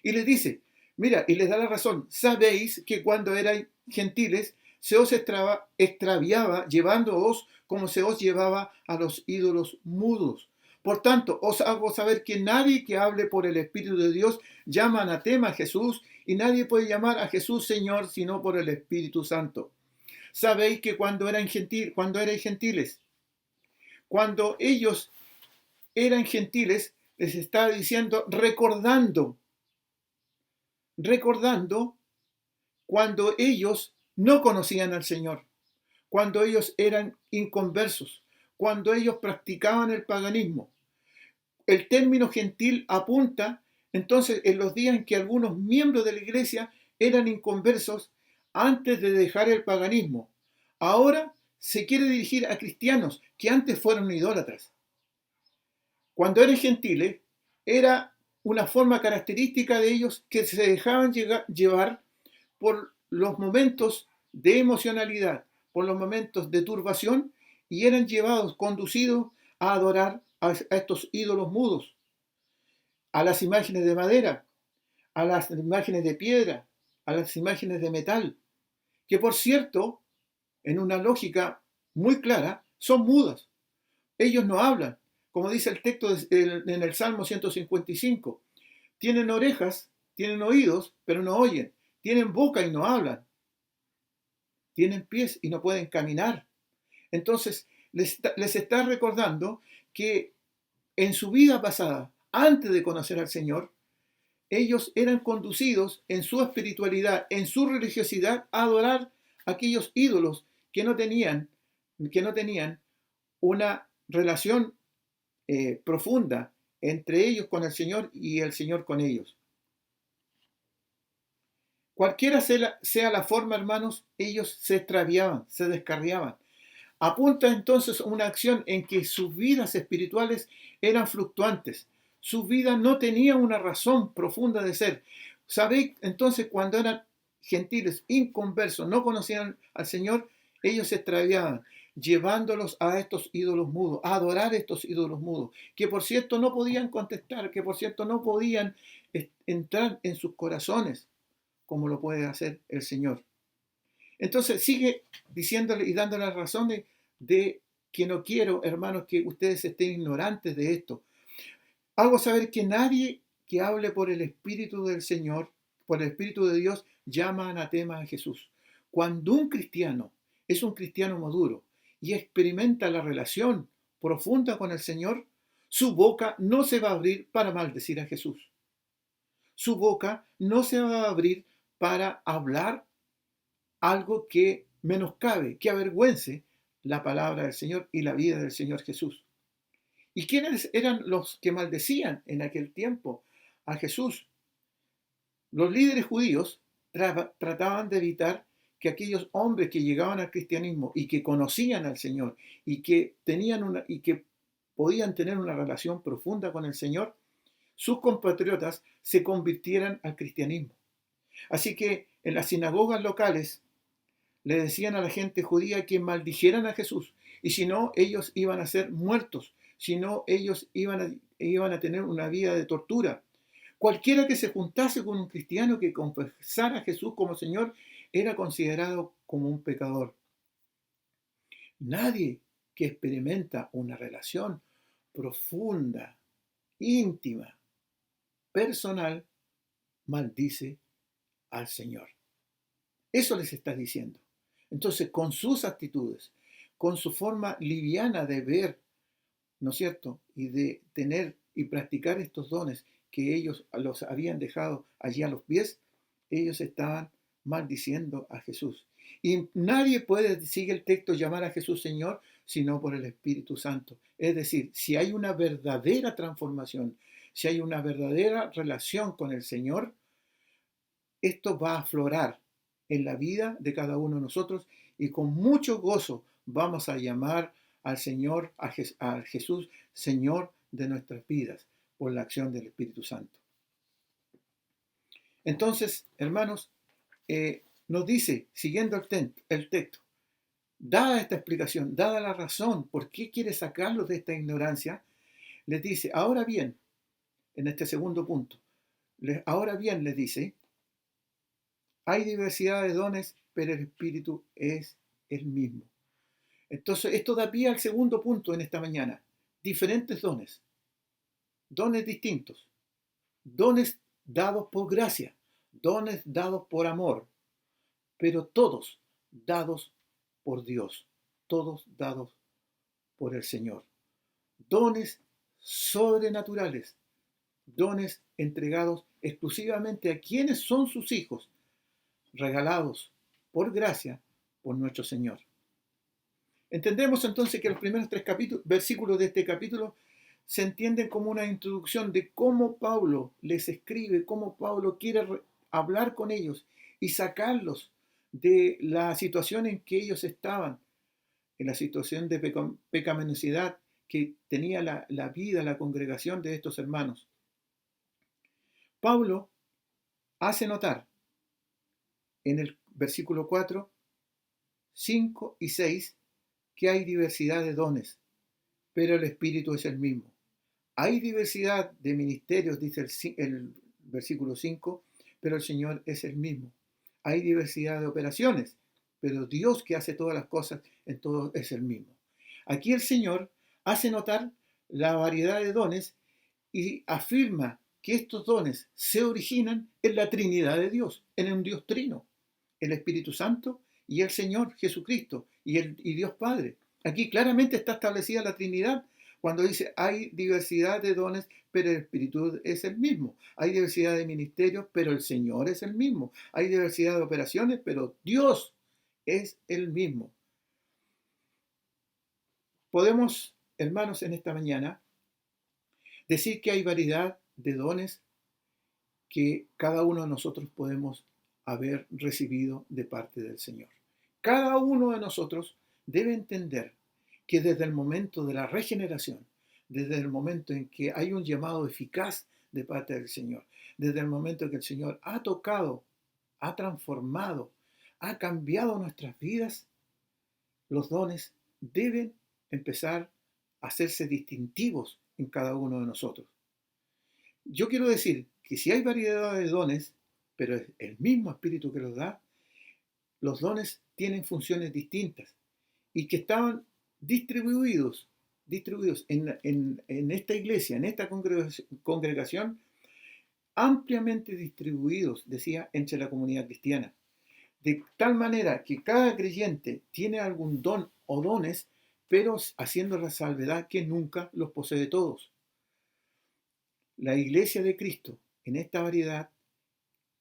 Speaker 4: Y les dice, mira, y les da la razón: sabéis que cuando erais gentiles se os extraviaba llevándoos como se os llevaba a los ídolos mudos. Por tanto, os hago saber que nadie que hable por el Espíritu de Dios llama anatema a Jesús, y nadie puede llamar a Jesús Señor sino por el Espíritu Santo. Sabéis que cuando erais gentiles, cuando ellos eran gentiles, les está diciendo, recordando cuando ellos no conocían al Señor, cuando ellos eran inconversos, cuando ellos practicaban el paganismo. El término gentil apunta entonces en los días en que algunos miembros de la iglesia eran inconversos antes de dejar el paganismo. Ahora se quiere dirigir a cristianos que antes fueron idólatras. Cuando eran gentiles, era una forma característica de ellos que se dejaban llevar por los momentos de emocionalidad, por los momentos de turbación, y eran conducidos a adorar a estos ídolos mudos, a las imágenes de madera, a las imágenes de piedra, a las imágenes de metal, que por cierto, en una lógica muy clara, son mudas. Ellos no hablan, como dice el texto en el Salmo 155. Tienen orejas, tienen oídos, pero no oyen. Tienen boca y no hablan. Tienen pies y no pueden caminar. Entonces, les está recordando que en su vida pasada, antes de conocer al Señor, ellos eran conducidos en su espiritualidad, en su religiosidad, a adorar a aquellos ídolos que no tenían una relación profunda entre ellos con el Señor y el Señor con ellos. Cualquiera sea la forma, hermanos, ellos se extraviaban, se descarriaban. Apunta entonces a una acción en que sus vidas espirituales eran fluctuantes. Sus vidas no tenían una razón profunda de ser. ¿Sabéis? Entonces, cuando eran gentiles, inconversos, no conocían al Señor, ellos se extraviaban. llevándolos a estos ídolos mudos, a adorar estos ídolos mudos, que por cierto no podían contestar, que por cierto no podían entrar en sus corazones, como lo puede hacer el Señor. Entonces sigue diciéndole y dándole razones de que no quiero, hermanos, que ustedes estén ignorantes de esto. Hago saber que nadie que hable por el Espíritu del Señor, por el Espíritu de Dios, llama anatema a Jesús. Cuando un cristiano es un cristiano maduro y experimenta la relación profunda con el Señor, su boca no se va a abrir para maldecir a Jesús. Su boca no se va a abrir para hablar algo que menoscabe, que avergüence la palabra del Señor y la vida del Señor Jesús. ¿Y quiénes eran los que maldecían en aquel tiempo a Jesús? Los líderes judíos trataban de evitar que aquellos hombres que llegaban al cristianismo y que conocían al Señor y que podían tener una relación profunda con el Señor, sus compatriotas se convirtieran al cristianismo. Así que en las sinagogas locales le decían a la gente judía que maldijeran a Jesús, y si no, ellos iban a ser muertos, si no, ellos iban a tener una vida de tortura. Cualquiera que se juntase con un cristiano que confesara a Jesús como Señor era considerado como un pecador. Nadie que experimenta una relación profunda, íntima, personal, maldice al Señor. Eso les está diciendo. Entonces, con sus actitudes, con su forma liviana de ver, ¿no es cierto?, y de tener y practicar estos dones que ellos los habían dejado allí a los pies, ellos estaban maldiciendo a Jesús. Y nadie puede, sigue el texto, llamar a Jesús Señor, sino por el Espíritu Santo. Es decir, si hay una verdadera transformación, si hay una verdadera relación con el Señor, esto va a aflorar en la vida de cada uno de nosotros y con mucho gozo vamos a llamar al Señor, a Jesús, Señor de nuestras vidas, por la acción del Espíritu Santo. Entonces, hermanos, nos dice, siguiendo el texto, dada esta explicación, dada la razón por qué quiere sacarlos de esta ignorancia, les dice, ahora bien, en este segundo punto, ahora bien les dice, hay diversidad de dones, pero el Espíritu es el mismo. Entonces, esto da pie al segundo punto en esta mañana. Diferentes dones. Dones distintos. Dones dados por gracia. Dones dados por amor. Pero todos dados por Dios. Todos dados por el Señor. Dones sobrenaturales. Dones entregados exclusivamente a quienes son sus hijos, regalados por gracia por nuestro Señor. Entendemos entonces que los primeros 3 versículos de este capítulo se entienden como una introducción de cómo Pablo les escribe, cómo Pablo quiere hablar con ellos y sacarlos de la situación en que ellos estaban, en la situación de pecaminosidad que tenía la vida, la congregación de estos hermanos. Pablo hace notar en el versículo 4, 5 y 6 que hay diversidad de dones, pero el Espíritu es el mismo. Hay diversidad de ministerios, dice el versículo 5, pero el Señor es el mismo. Hay diversidad de operaciones, pero Dios que hace todas las cosas en todo es el mismo. Aquí el Señor hace notar la variedad de dones y afirma que estos dones se originan en la Trinidad de Dios, en un Dios trino, el Espíritu Santo y el Señor Jesucristo y Dios Padre. Aquí claramente está establecida la Trinidad cuando dice hay diversidad de dones, pero el Espíritu es el mismo. Hay diversidad de ministerios, pero el Señor es el mismo. Hay diversidad de operaciones, pero Dios es el mismo. Podemos, hermanos, en esta mañana decir que hay variedad de dones que cada uno de nosotros podemos haber recibido de parte del Señor. Cada uno de nosotros debe entender que desde el momento de la regeneración, desde el momento en que hay un llamado eficaz de parte del Señor, desde el momento en que el Señor ha tocado, ha transformado, ha cambiado nuestras vidas, los dones deben empezar a hacerse distintivos en cada uno de nosotros. Yo quiero decir que si hay variedad de dones, pero es el mismo Espíritu que los da, los dones tienen funciones distintas y que estaban distribuidos en esta iglesia, en esta congregación, ampliamente distribuidos, decía, entre la comunidad cristiana. De tal manera que cada creyente tiene algún don o dones, pero haciendo la salvedad que nunca los posee todos. La iglesia de Cristo, en esta variedad,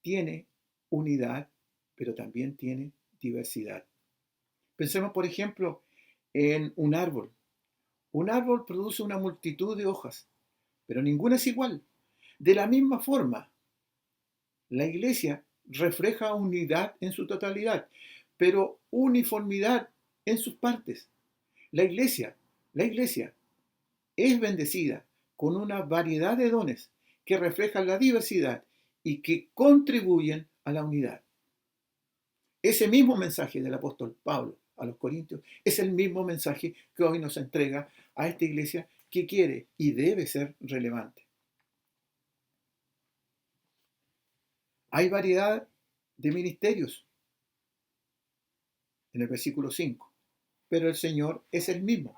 Speaker 4: tiene unidad, pero también tiene diversidad. Pensemos, por ejemplo, en un árbol. Un árbol produce una multitud de hojas, pero ninguna es igual. De la misma forma, la iglesia refleja unidad en su totalidad, pero uniformidad en sus partes. La iglesia es bendecida con una variedad de dones que reflejan la diversidad y que contribuyen a la unidad. Ese mismo mensaje del apóstol Pablo a los Corintios es el mismo mensaje que hoy nos entrega a esta iglesia que quiere y debe ser relevante. Hay variedad de ministerios en el versículo 5, pero el Señor es el mismo.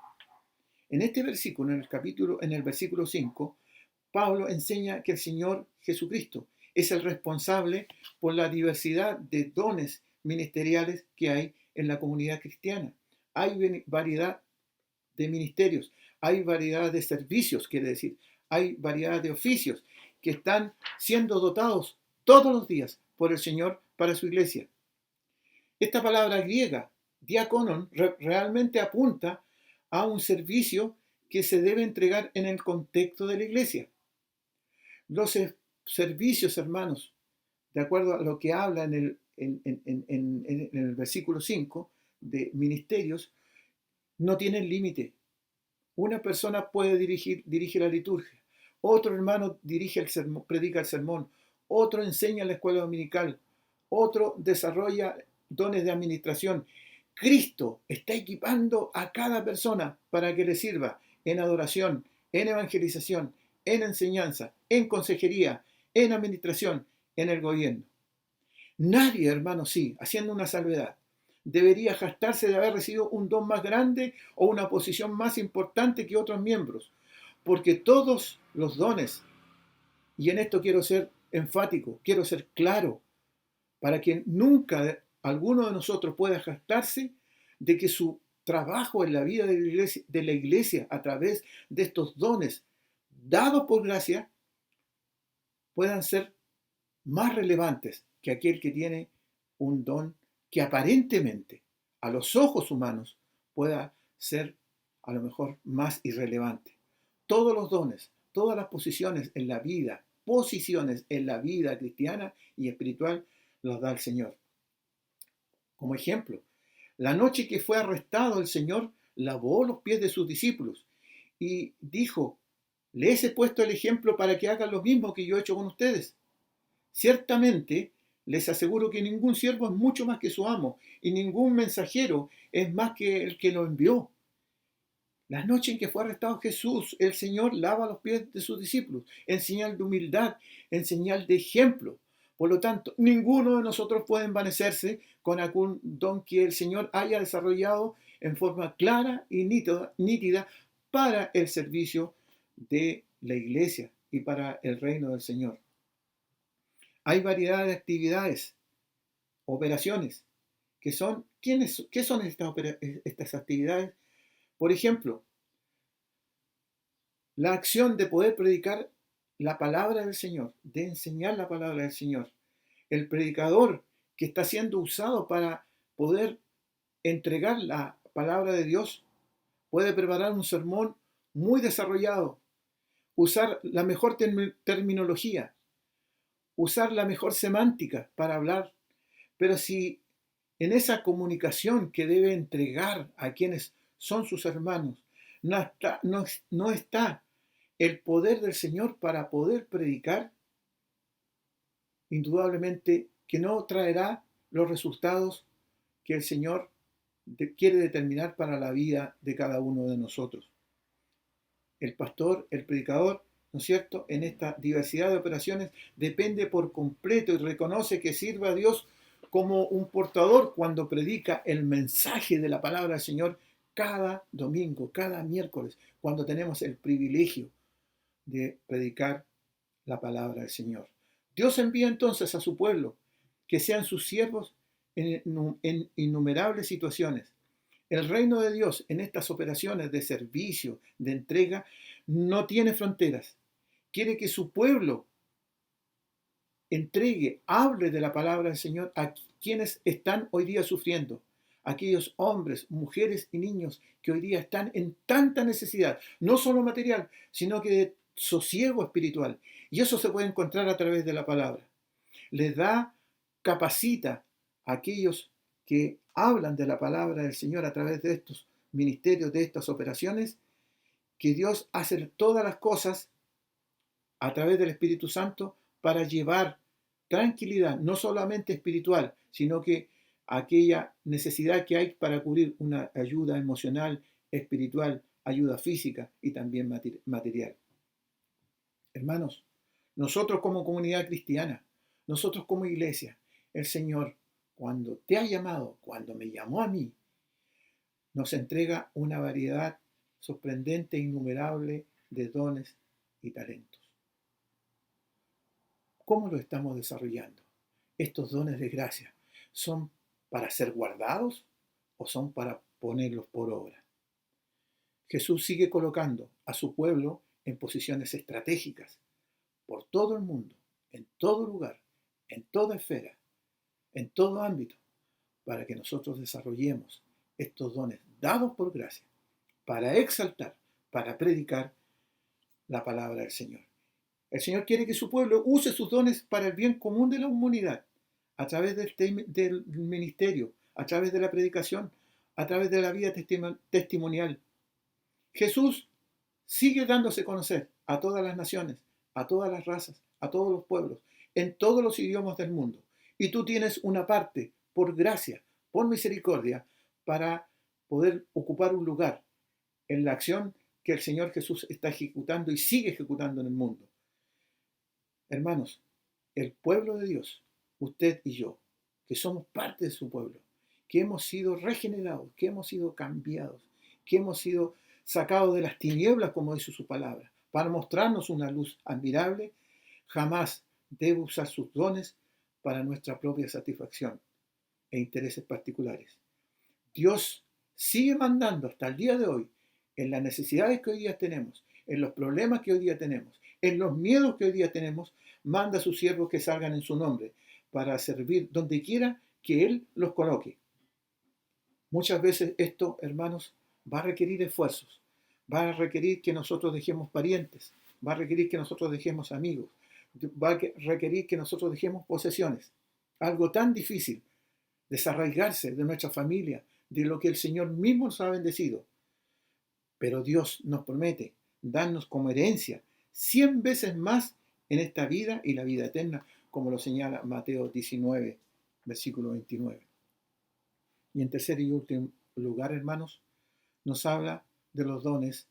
Speaker 4: En este versículo, en el versículo 5, Pablo enseña que el Señor Jesucristo es el responsable por la diversidad de dones ministeriales que hay en la comunidad cristiana. Hay variedad de ministerios, hay variedad de servicios, quiere decir, hay variedad de oficios que están siendo dotados todos los días por el Señor para su iglesia. Esta palabra griega, diaconon, realmente apunta a un servicio que se debe entregar en el contexto de la iglesia. Los servicios, hermanos, de acuerdo a lo que habla en el versículo 5 de ministerios, no tienen límite. Una persona puede dirige la liturgia, otro hermano predica el sermón, otro enseña en la escuela dominical, otro desarrolla dones de administración. Cristo está equipando a cada persona para que le sirva en adoración, en evangelización, en enseñanza, en consejería, en administración, en el gobierno. Nadie, hermano, sí, haciendo una salvedad, debería jactarse de haber recibido un don más grande o una posición más importante que otros miembros, porque todos los dones, y en esto quiero ser enfático, quiero ser claro, para que nunca alguno de nosotros pueda jactarse de que su trabajo en la vida de la iglesia a través de estos dones dados por gracia puedan ser más relevantes que aquel que tiene un don que aparentemente a los ojos humanos pueda ser a lo mejor más irrelevante. Todos los dones, todas las posiciones en la vida cristiana y espiritual los da el Señor. Como ejemplo, la noche que fue arrestado el Señor lavó los pies de sus discípulos y dijo: les he puesto el ejemplo para que hagan lo mismo que yo he hecho con ustedes. Ciertamente, les aseguro que ningún siervo es mucho más que su amo, y ningún mensajero es más que el que lo envió. La noche en que fue arrestado Jesús, el Señor lava los pies de sus discípulos, en señal de humildad, en señal de ejemplo. Por lo tanto, ninguno de nosotros puede envanecerse con algún don que el Señor haya desarrollado en forma clara y nítida para el servicio de la iglesia y para el reino del Señor. Hay variedad de actividades, operaciones, ¿qué son estas actividades? Por ejemplo, la acción de poder predicar la palabra del Señor, de enseñar la palabra del Señor. El predicador que está siendo usado para poder entregar la palabra de Dios puede preparar un sermón muy desarrollado, usar la mejor terminología, usar la mejor semántica para hablar. Pero si en esa comunicación que debe entregar a quienes son sus hermanos no está el poder del Señor para poder predicar, indudablemente que no traerá los resultados que el Señor quiere determinar para la vida de cada uno de nosotros. El pastor, el predicador, ¿no es cierto?, en esta diversidad de operaciones depende por completo y reconoce que sirve a Dios como un portador cuando predica el mensaje de la palabra del Señor cada domingo, cada miércoles, cuando tenemos el privilegio de predicar la palabra del Señor. Dios envía entonces a su pueblo que sean sus siervos en innumerables situaciones. El reino de Dios en estas operaciones de servicio, de entrega, no tiene fronteras. Quiere que su pueblo entregue, hable de la palabra del Señor a quienes están hoy día sufriendo. Aquellos hombres, mujeres y niños que hoy día están en tanta necesidad, no solo material, sino que de sosiego espiritual. Y eso se puede encontrar a través de la palabra. Les da, capacita a aquellos que hablan de la palabra del Señor a través de estos ministerios, de estas operaciones, que Dios hace todas las cosas a través del Espíritu Santo para llevar tranquilidad, no solamente espiritual, sino que aquella necesidad que hay para cubrir una ayuda emocional, espiritual, ayuda física y también material. Hermanos, nosotros como comunidad cristiana, nosotros como iglesia, el Señor, cuando te ha llamado, cuando me llamó a mí, nos entrega una variedad sorprendente e innumerable de dones y talentos. ¿Cómo lo estamos desarrollando? ¿Estos dones de gracia son para ser guardados o son para ponerlos por obra? Jesús sigue colocando a su pueblo en posiciones estratégicas por todo el mundo, en todo lugar, en toda esfera, en todo ámbito, para que nosotros desarrollemos estos dones dados por gracia, para exaltar, para predicar la palabra del Señor. El Señor quiere que su pueblo use sus dones para el bien común de la humanidad, a través del ministerio, a través de la predicación, a través de la vida testimonial. Jesús sigue dándose a conocer a todas las naciones, a todas las razas, a todos los pueblos, en todos los idiomas del mundo. Y tú tienes una parte, por gracia, por misericordia, para poder ocupar un lugar en la acción que el Señor Jesús está ejecutando y sigue ejecutando en el mundo. Hermanos, el pueblo de Dios, usted y yo, que somos parte de su pueblo, que hemos sido regenerados, que hemos sido cambiados, que hemos sido sacados de las tinieblas, como dice su palabra, para mostrarnos una luz admirable, jamás debe usar sus dones para nuestra propia satisfacción e intereses particulares. Dios sigue mandando hasta el día de hoy, en las necesidades que hoy día tenemos, en los problemas que hoy día tenemos, en los miedos que hoy día tenemos, manda a sus siervos que salgan en su nombre para servir donde quiera que Él los coloque. Muchas veces esto, hermanos, va a requerir esfuerzos, va a requerir que nosotros dejemos parientes, va a requerir que nosotros dejemos amigos, va a requerir que nosotros dejemos posesiones. Algo tan difícil, desarraigarse de nuestra familia, de lo que el Señor mismo nos ha bendecido. Pero Dios nos promete darnos como herencia 100 veces más en esta vida y la vida eterna, como lo señala Mateo 19, versículo 29. Y en tercer y último lugar, hermanos, nos habla de los dones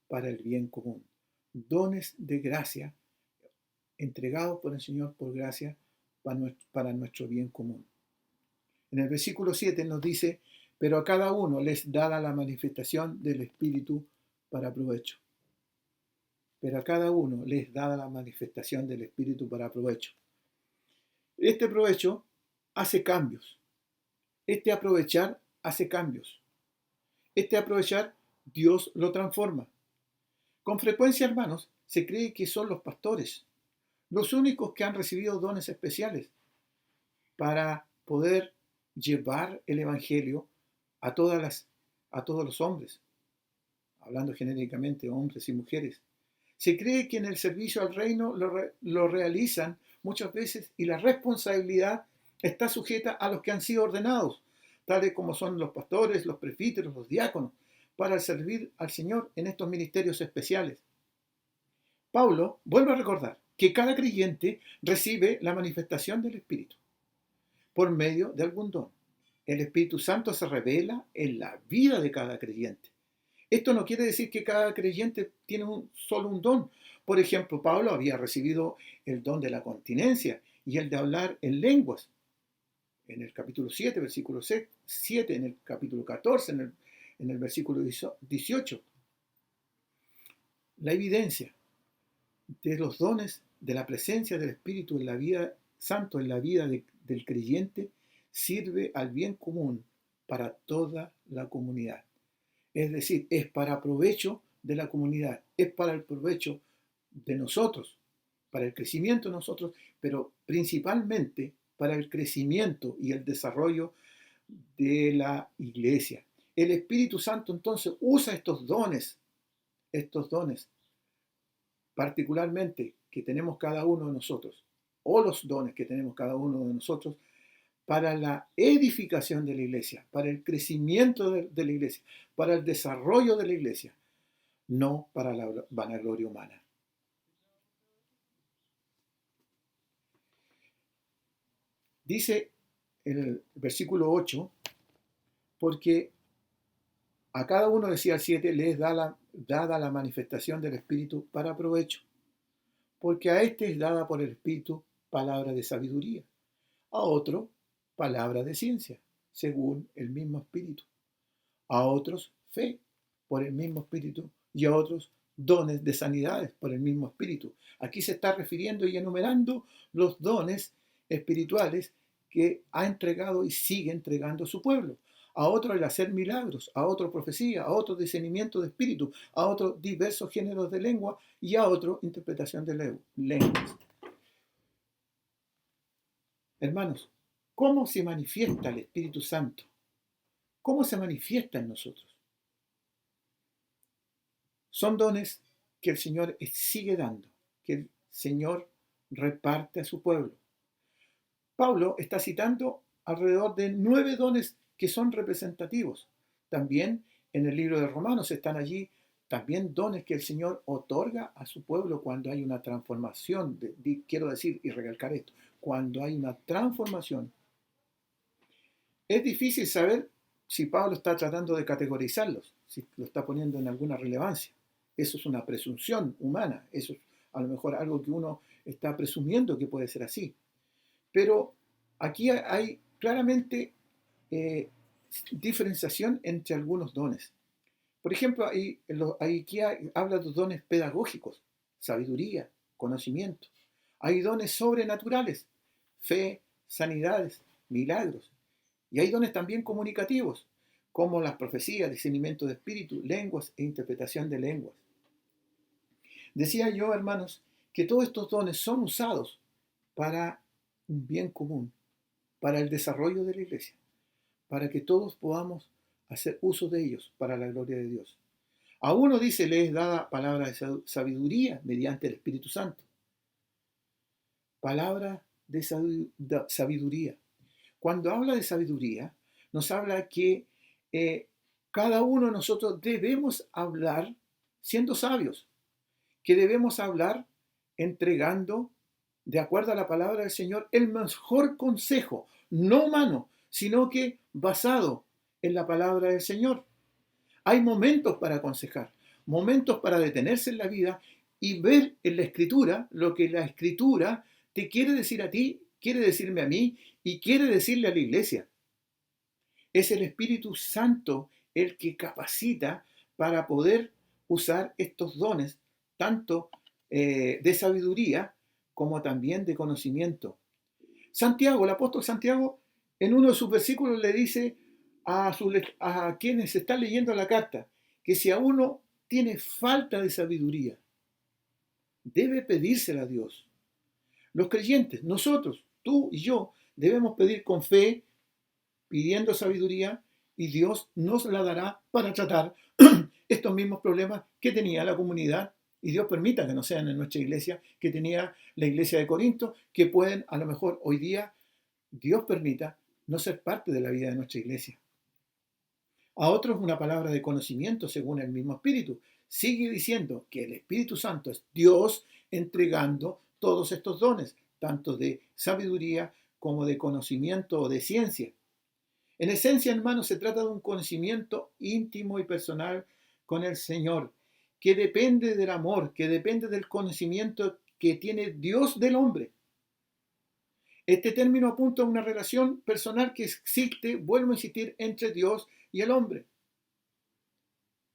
Speaker 4: para el bien común. Dones de gracia, entregados por el Señor por gracia para nuestro bien común. En el versículo 7 nos dice, pero a cada uno les dará la manifestación del Espíritu para provecho. Pero a cada uno les da la manifestación del Espíritu para provecho. Este provecho hace cambios. Este aprovechar hace cambios. Este aprovechar, Dios lo transforma. Con frecuencia, hermanos, se cree que son los pastores los únicos que han recibido dones especiales para poder llevar el Evangelio a todos los hombres, hablando genéricamente hombres y mujeres. Se cree que en el servicio al reino lo realizan muchas veces y la responsabilidad está sujeta a los que han sido ordenados, tales como son los pastores, los presbíteros, los diáconos, para servir al Señor en estos ministerios especiales. Pablo vuelve a recordar que cada creyente recibe la manifestación del Espíritu por medio de algún don. el Espíritu Santo se revela en la vida de cada creyente. Esto no quiere decir que cada creyente tiene solo un don. Por ejemplo, Pablo había recibido el don de la continencia y el de hablar en lenguas. En el capítulo 7, versículo 7, en el capítulo 14, en el versículo 18. La evidencia de los dones, de la presencia del Espíritu en la vida santo, en la vida del creyente, sirve al bien común para toda la comunidad. Es decir, es para provecho de la comunidad, es para el provecho de nosotros, para el crecimiento de nosotros, pero principalmente para el crecimiento y el desarrollo de la iglesia. El Espíritu Santo entonces usa estos dones, particularmente que tenemos cada uno de nosotros, o los dones que tenemos cada uno de nosotros, para la edificación de la iglesia, para el crecimiento de la iglesia, para el desarrollo de la iglesia, no para la vanagloria humana. Dice en el versículo 8, porque a cada uno, decía el 7, le es dada la manifestación del Espíritu para provecho, porque a este es dada por el Espíritu palabra de sabiduría, a otro palabra de ciencia, según el mismo Espíritu, a otros fe, por el mismo Espíritu, y a otros dones de sanidades, por el mismo Espíritu. Aquí se está refiriendo y enumerando los dones espirituales que ha entregado y sigue entregando a su pueblo. A otro el hacer milagros, a otro profecía, a otro discernimiento de espíritu, a otro diversos géneros de lengua y a otro interpretación de lenguas. Hermanos, ¿cómo se manifiesta el Espíritu Santo? ¿Cómo se manifiesta en nosotros? Son dones que el Señor sigue dando, que el Señor reparte a su pueblo. Pablo está citando alrededor de 9 dones que son representativos. También en el libro de Romanos están allí también dones que el Señor otorga a su pueblo cuando hay una transformación. Quiero decir y recalcar esto, cuando hay una transformación. Es difícil saber si Pablo está tratando de categorizarlos, si lo está poniendo en alguna relevancia. Eso es una presunción humana, eso es a lo mejor algo que uno está presumiendo que puede ser así. Pero aquí hay claramente diferenciación entre algunos dones. Por ejemplo, aquí habla de dones pedagógicos, sabiduría, conocimiento. Hay dones sobrenaturales, fe, sanidades, milagros. Y hay dones también comunicativos, como las profecías, discernimiento de espíritu, lenguas e interpretación de lenguas. Decía yo, hermanos, que todos estos dones son usados para un bien común, para el desarrollo de la iglesia, para que todos podamos hacer uso de ellos para la gloria de Dios. A uno dice, le es dada palabra de sabiduría mediante el Espíritu Santo. Palabra de sabiduría. Cuando habla de sabiduría, nos habla que cada uno de nosotros debemos hablar siendo sabios, que debemos hablar entregando, de acuerdo a la palabra del Señor, el mejor consejo, no humano, sino que basado en la palabra del Señor. Hay momentos para aconsejar, momentos para detenerse en la vida y ver en la Escritura lo que la Escritura te quiere decir a ti, quiere decirme a mí y quiere decirle a la iglesia. Es el Espíritu Santo el que capacita para poder usar estos dones, tanto de sabiduría como también de conocimiento. Santiago, el apóstol Santiago, en uno de sus versículos le dice a quienes están leyendo la carta que si a uno tiene falta de sabiduría, debe pedírsela a Dios. Los creyentes, nosotros, tú y yo, debemos pedir con fe, pidiendo sabiduría, y Dios nos la dará para tratar estos mismos problemas que tenía la comunidad, y Dios permita que no sean en nuestra iglesia, que tenía la iglesia de Corinto, que pueden a lo mejor hoy día, Dios permita, no ser parte de la vida de nuestra iglesia. A otros una palabra de conocimiento según el mismo Espíritu. Sigue diciendo que el Espíritu Santo es Dios entregando todos estos dones, tanto de sabiduría como de conocimiento o de ciencia. En esencia, hermanos, se trata de un conocimiento íntimo y personal con el Señor, que depende del amor, que depende del conocimiento que tiene Dios del hombre. Este término apunta a una relación personal que existe, vuelvo a insistir, entre Dios y el hombre.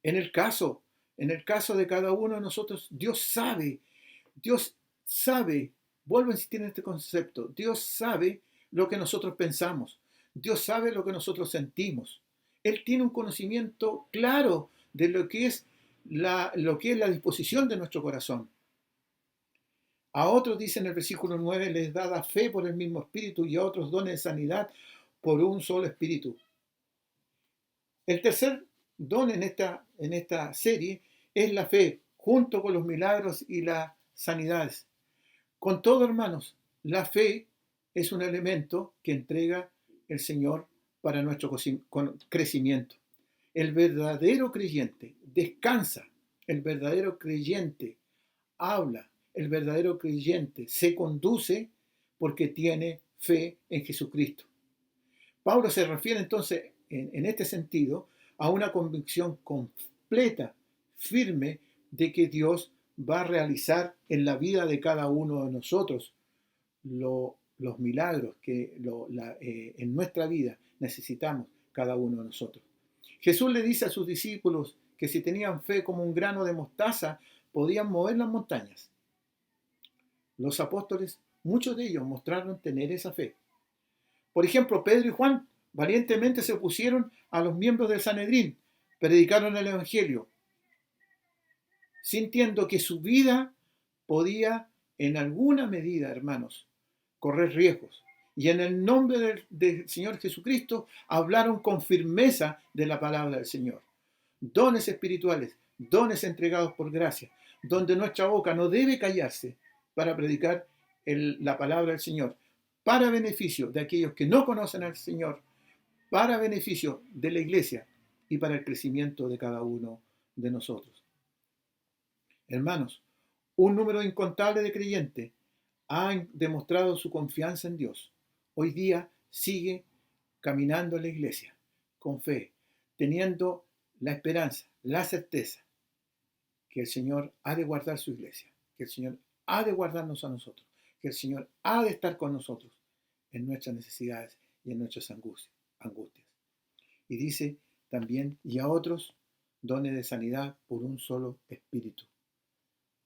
Speaker 4: En el caso de cada uno de nosotros, Dios sabe, vuelvo a insistir en este concepto, Dios sabe lo que nosotros pensamos, Dios sabe lo que nosotros sentimos. Él tiene un conocimiento claro de lo que es la disposición de nuestro corazón. A otros, dice en el versículo 9, les da fe por el mismo Espíritu, y a otros dones de sanidad por un solo Espíritu. El tercer don en esta serie es la fe, junto con los milagros y las sanidades. Con todo, hermanos, la fe es un elemento que entrega el Señor para nuestro crecimiento. El verdadero creyente descansa, el verdadero creyente habla, el verdadero creyente se conduce porque tiene fe en Jesucristo. Pablo se refiere entonces en este sentido a una convicción completa, firme, de que Dios va a realizar en la vida de cada uno de nosotros los milagros que en nuestra vida necesitamos cada uno de nosotros. Jesús le dice a sus discípulos que si tenían fe como un grano de mostaza, podían mover las montañas. Los apóstoles, muchos de ellos mostraron tener esa fe. Por ejemplo, Pedro y Juan valientemente se opusieron a los miembros del Sanedrín, predicaron el Evangelio, sintiendo que su vida podía, en alguna medida, hermanos, correr riesgos. Y en el nombre del Señor Jesucristo hablaron con firmeza de la palabra del Señor. Dones espirituales, dones entregados por gracia, donde nuestra boca no debe callarse para predicar la palabra del Señor, para beneficio de aquellos que no conocen al Señor, para beneficio de la iglesia y para el crecimiento de cada uno de nosotros. Hermanos, un número incontable de creyentes han demostrado su confianza en Dios. Hoy día sigue caminando en la iglesia con fe, teniendo la esperanza, la certeza que el Señor ha de guardar su iglesia, que el Señor ha de guardarnos a nosotros, que el Señor ha de estar con nosotros en nuestras necesidades y en nuestras angustias. Y dice también, y a otros dones de sanidad por un solo Espíritu.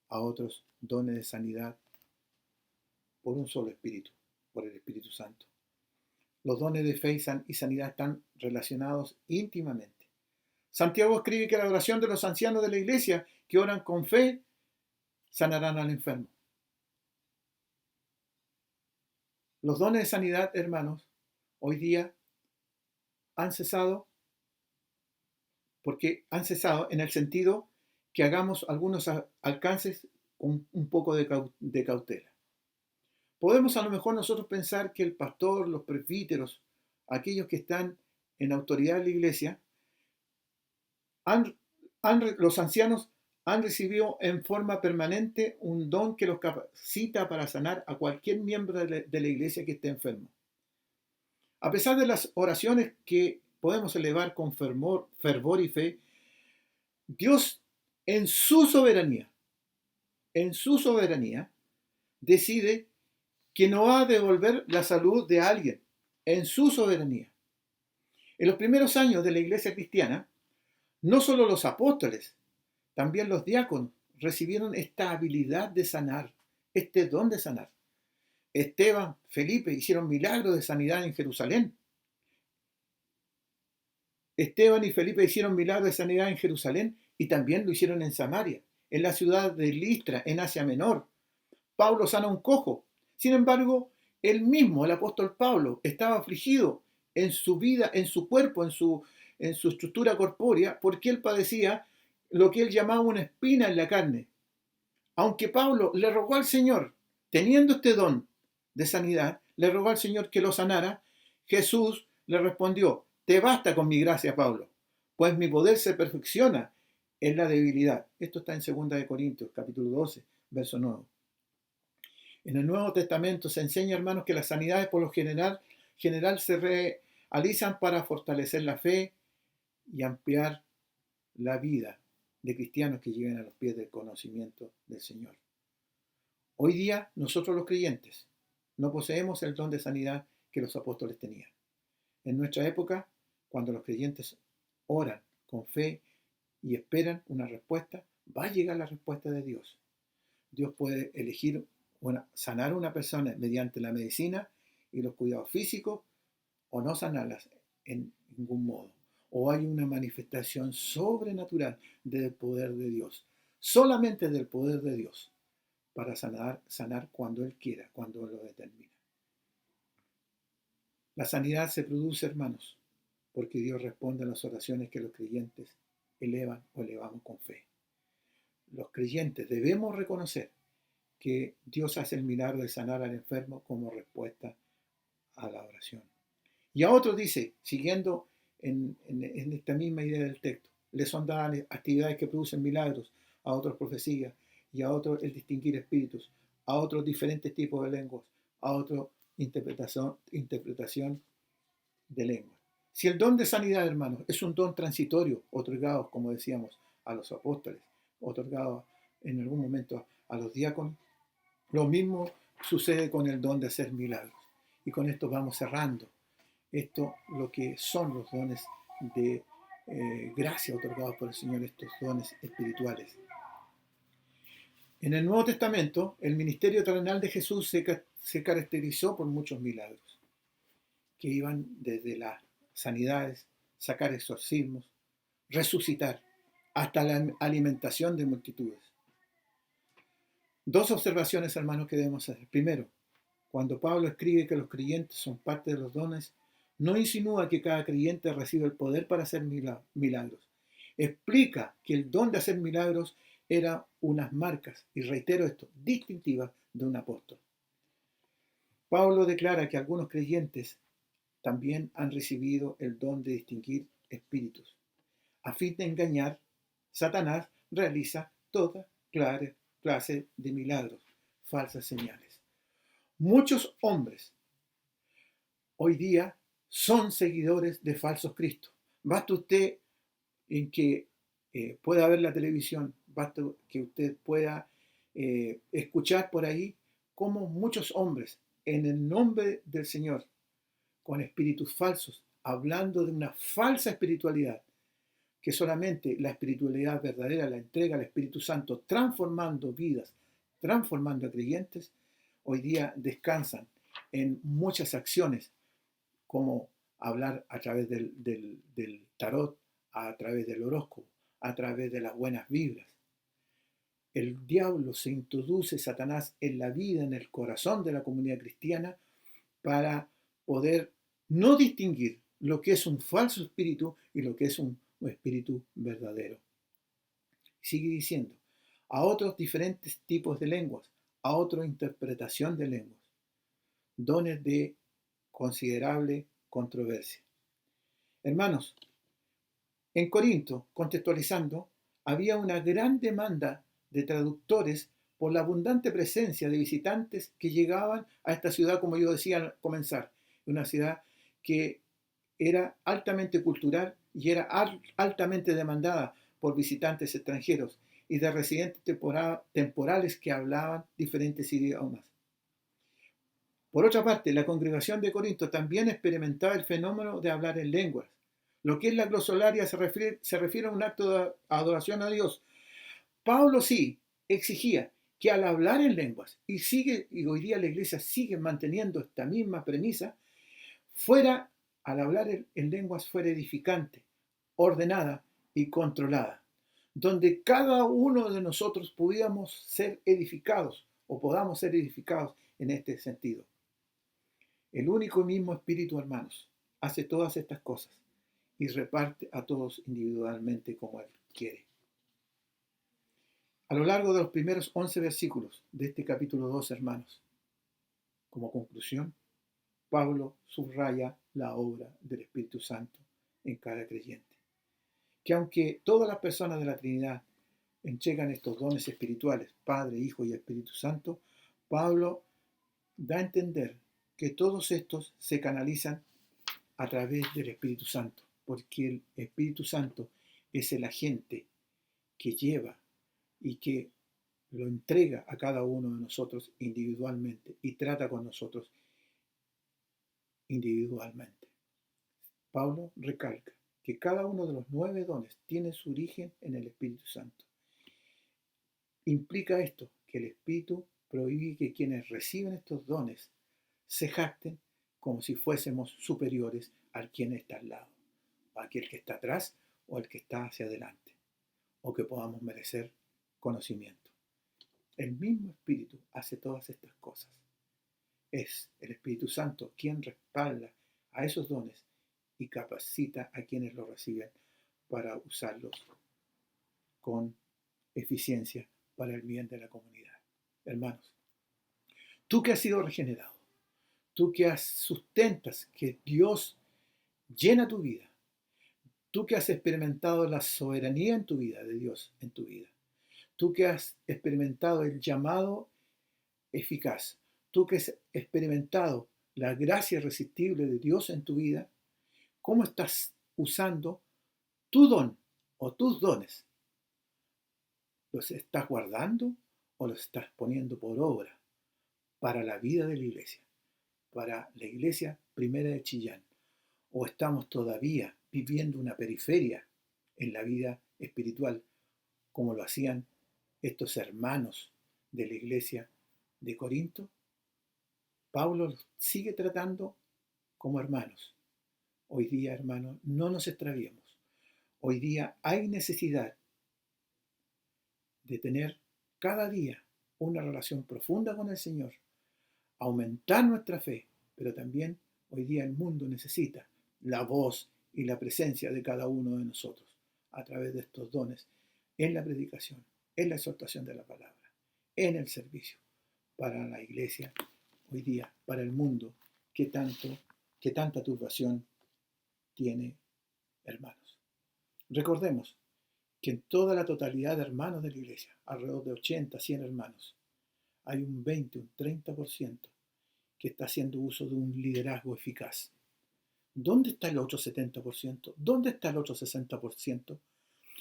Speaker 4: A otros dones de sanidad por un solo Espíritu, por el Espíritu Santo. Los dones de fe y sanidad están relacionados íntimamente. Santiago escribe que la oración de los ancianos de la iglesia que oran con fe sanarán al enfermo. Los dones de sanidad, hermanos, hoy día han cesado, porque han cesado en el sentido que hagamos algunos alcances con un poco de cautela. Podemos a lo mejor nosotros pensar que el pastor, los presbíteros, aquellos que están en autoridad de la iglesia, los ancianos han recibido en forma permanente un don que los capacita para sanar a cualquier miembro de la iglesia que esté enfermo. A pesar de las oraciones que podemos elevar con fervor y fe, Dios en su soberanía, decide que no ha de devolver la salud de alguien, en su soberanía. En los primeros años de la iglesia cristiana, no solo los apóstoles, también los diáconos recibieron esta habilidad de sanar, este don de sanar. Esteban, Felipe hicieron milagros de sanidad en Jerusalén. Esteban y Felipe hicieron milagros de sanidad en Jerusalén y también lo hicieron en Samaria, en la ciudad de Listra, en Asia Menor. Pablo sana a un cojo. Sin embargo, él mismo, el apóstol Pablo, estaba afligido en su vida, en su cuerpo, en su estructura corpórea, porque él padecía lo que él llamaba una espina en la carne. Aunque Pablo le rogó al Señor, teniendo este don de sanidad, le rogó al Señor que lo sanara, Jesús le respondió: te basta con mi gracia, Pablo, pues mi poder se perfecciona en la debilidad. Esto está en 2 Corintios, capítulo 12, verso 9. En el Nuevo Testamento se enseña, hermanos, que las sanidades por lo general se alisan para fortalecer la fe y ampliar la vida de cristianos que lleguen a los pies del conocimiento del Señor. Hoy día, nosotros los creyentes no poseemos el don de sanidad que los apóstoles tenían. En nuestra época, cuando los creyentes oran con fe y esperan una respuesta, va a llegar la respuesta de Dios. Dios puede elegir sanar a una persona mediante la medicina y los cuidados físicos, o no sanarlas en ningún modo. O hay una manifestación sobrenatural del poder de Dios, solamente del poder de Dios, para sanar cuando Él quiera, cuando Él lo determina. La sanidad se produce, hermanos, porque Dios responde a las oraciones que los creyentes elevan o elevamos con fe. Los creyentes debemos reconocer que Dios hace el milagro de sanar al enfermo como respuesta a la oración. Y a otros dice, siguiendo en esta misma idea del texto, les son dadas actividades que producen milagros, a otros profecías, y a otros el distinguir espíritus, a otros diferentes tipos de lenguas, a otros interpretación de lenguas. Si el don de sanidad, hermanos, es un don transitorio, otorgado, como decíamos, a los apóstoles, otorgado en algún momento a los diáconos, lo mismo sucede con el don de hacer milagros. Y con esto vamos cerrando esto, lo que son los dones de gracia otorgados por el Señor, estos dones espirituales. En el Nuevo Testamento, el ministerio terrenal de Jesús se caracterizó por muchos milagros, que iban desde las sanidades, sacar exorcismos, resucitar, hasta la alimentación de multitudes. Dos observaciones, hermanos, que debemos hacer. Primero, cuando Pablo escribe que los creyentes son parte de los dones, no insinúa que cada creyente recibe el poder para hacer milagros. Explica que el don de hacer milagros era unas marcas, y reitero esto, distintivas de un apóstol. Pablo declara que algunos creyentes también han recibido el don de distinguir espíritus. A fin de engañar, Satanás realiza toda clase de milagros, falsas señales. Muchos hombres hoy día son seguidores de falsos cristos. Basta usted en que pueda ver la televisión, basta que usted pueda escuchar por ahí cómo muchos hombres, en el nombre del Señor, con espíritus falsos, hablando de una falsa espiritualidad, que solamente la espiritualidad verdadera la entrega al Espíritu Santo, transformando vidas, transformando a creyentes, hoy día descansan en muchas acciones, como hablar a través del tarot, a través del horóscopo, a través de las buenas vibras. El diablo se introduce, Satanás, en la vida, en el corazón de la comunidad cristiana, para poder no distinguir lo que es un falso espíritu y lo que es un espíritu verdadero. Sigue diciendo, a otros diferentes tipos de lenguas, a otra interpretación de lenguas, dones de considerable controversia. Hermanos, en Corinto, contextualizando, había una gran demanda de traductores por la abundante presencia de visitantes que llegaban a esta ciudad, como yo decía al comenzar, una ciudad que era altamente cultural y era altamente demandada por visitantes extranjeros y de residentes temporales que hablaban diferentes idiomas. Por otra parte, la congregación de Corinto también experimentaba el fenómeno de hablar en lenguas. Lo que es la glosolaria se refiere a un acto de adoración a Dios. Pablo sí exigía que al hablar en lenguas, y hoy día la iglesia sigue manteniendo esta misma premisa, al hablar en lenguas fuera edificante, ordenada y controlada, donde cada uno de nosotros pudiéramos ser edificados o podamos ser edificados en este sentido. El único y mismo Espíritu, hermanos, hace todas estas cosas y reparte a todos individualmente como Él quiere. A lo largo de los primeros 11 versículos de este capítulo 2, hermanos, como conclusión, Pablo subraya la obra del Espíritu Santo en cada creyente. Que aunque todas las personas de la Trinidad entregan estos dones espirituales, Padre, Hijo y Espíritu Santo, Pablo da a entender que todos estos se canalizan a través del Espíritu Santo, porque el Espíritu Santo es el agente que lleva y que lo entrega a cada uno de nosotros individualmente y trata con nosotros individualmente. Pablo recalca que cada uno de los 9 dones tiene su origen en el Espíritu Santo. Implica esto, que el Espíritu prohíbe que quienes reciben estos dones se jacten como si fuésemos superiores al quien está al lado, a aquel que está atrás o al que está hacia adelante, o que podamos merecer conocimiento. El mismo Espíritu hace todas estas cosas. Es el Espíritu Santo quien respalda a esos dones y capacita a quienes los reciben para usarlos con eficiencia para el bien de la comunidad. Hermanos, tú que has sido regenerado, tú que sustentas que Dios llena tu vida, tú que has experimentado la soberanía en tu vida, de Dios en tu vida, tú que has experimentado el llamado eficaz, tú que has experimentado la gracia irresistible de Dios en tu vida, ¿cómo estás usando tu don o tus dones? ¿Los estás guardando o los estás poniendo por obra para la vida de la iglesia, para la iglesia primera de Chillán? ¿O estamos todavía viviendo una periferia en la vida espiritual como lo hacían estos hermanos de la iglesia de Corinto? Pablo los sigue tratando como hermanos. Hoy día, hermanos, no nos extraviemos. Hoy día hay necesidad de tener cada día una relación profunda con el Señor, aumentar nuestra fe, pero también hoy día el mundo necesita la voz y la presencia de cada uno de nosotros a través de estos dones en la predicación, en la exhortación de la palabra, en el servicio para la iglesia hoy día, para el mundo que tanta turbación tiene, hermanos. Recordemos que en toda la totalidad de hermanos de la iglesia, alrededor de 80, 100 hermanos, hay un 20, un 30% que está haciendo uso de un liderazgo eficaz. ¿Dónde está el otro 70%? ¿Dónde está el otro 60%?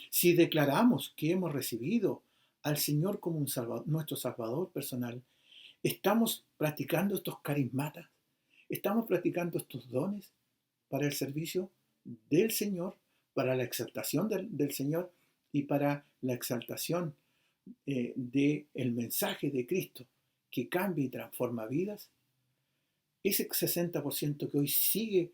Speaker 4: Si declaramos que hemos recibido al Señor como nuestro Salvador personal, ¿estamos practicando estos carismatas? ¿Estamos practicando estos dones para el servicio del Señor, para la exaltación del Señor y para la exaltación del mensaje de Cristo que cambia y transforma vidas? Ese 60% que hoy sigue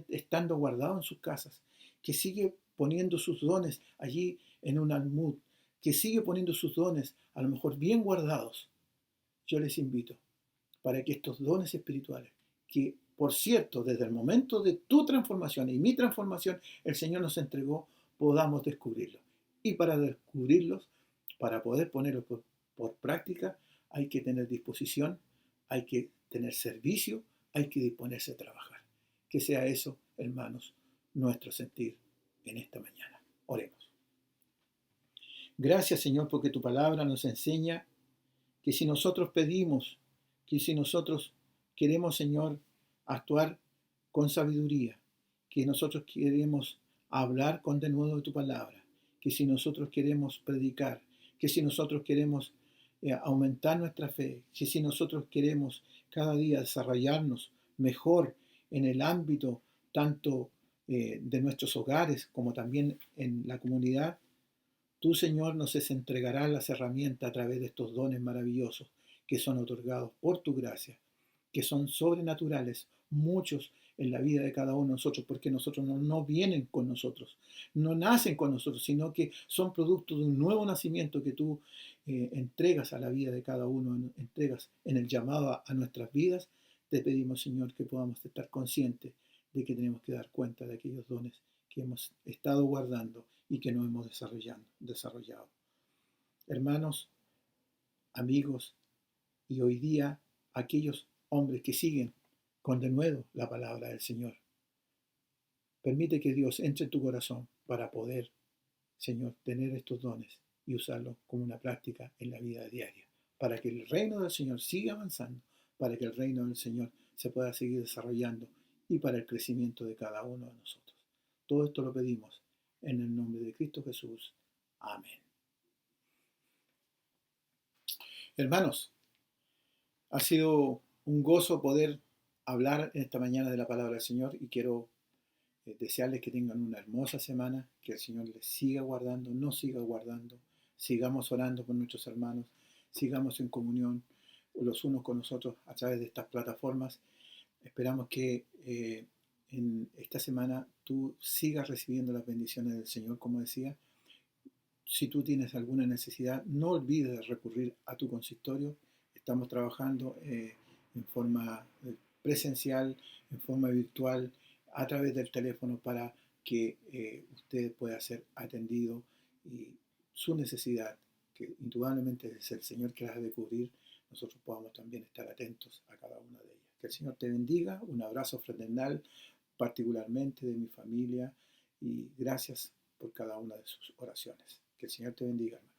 Speaker 4: estando guardado en sus casas, que sigue poniendo sus dones allí en un almud, que sigue poniendo sus dones a lo mejor bien guardados, yo les invito para que estos dones espirituales, que por cierto desde el momento de tu transformación y mi transformación el Señor nos entregó, podamos descubrirlos. Y para descubrirlos, para poder ponerlos por práctica, hay que tener disposición, hay que tener servicio, hay que disponerse a trabajar. Que sea eso, hermanos, nuestro sentir en esta mañana. Oremos. Gracias, Señor, porque tu palabra nos enseña que si nosotros pedimos, que si nosotros queremos, Señor, actuar con sabiduría, que nosotros queremos hablar con denuedo de tu palabra, que si nosotros queremos predicar, que si nosotros queremos aumentar nuestra fe, que si nosotros queremos cada día desarrollarnos mejor en el ámbito tanto de nuestros hogares como también en la comunidad, tú, Señor, nos entregarás las herramientas a través de estos dones maravillosos que son otorgados por tu gracia, que son sobrenaturales, muchos en la vida de cada uno de nosotros, porque nosotros no vienen con nosotros, no nacen con nosotros, sino que son producto de un nuevo nacimiento que tú entregas a la vida de cada uno, entregas en el llamado a nuestras vidas. Te pedimos, Señor, que podamos estar conscientes de que tenemos que dar cuenta de aquellos dones que hemos estado guardando y que no hemos desarrollado. Hermanos, amigos, y hoy día aquellos hombres que siguen con denuedo la palabra del Señor. Permite que Dios entre en tu corazón para poder, Señor, tener estos dones y usarlos como una práctica en la vida diaria, para que el reino del Señor siga avanzando, para que el reino del Señor se pueda seguir desarrollando y para el crecimiento de cada uno de nosotros. Todo esto lo pedimos en el nombre de Cristo Jesús. Amén. Hermanos, ha sido un gozo poder hablar esta mañana de la palabra del Señor y quiero desearles que tengan una hermosa semana, que el Señor les siga guardando, nos siga guardando, sigamos orando por nuestros hermanos, sigamos en comunión los unos con los otros a través de estas plataformas. Esperamos que en esta semana tú sigas recibiendo las bendiciones del Señor, como decía. Si tú tienes alguna necesidad, no olvides de recurrir a tu consistorio. Estamos trabajando en forma presencial, en forma virtual, a través del teléfono para que usted pueda ser atendido y su necesidad, que indudablemente es el Señor que las ha de cubrir, nosotros podamos también estar atentos a cada una de ellas. Que el Señor te bendiga, un abrazo fraternal, particularmente de mi familia, y gracias por cada una de sus oraciones. Que el Señor te bendiga, hermano.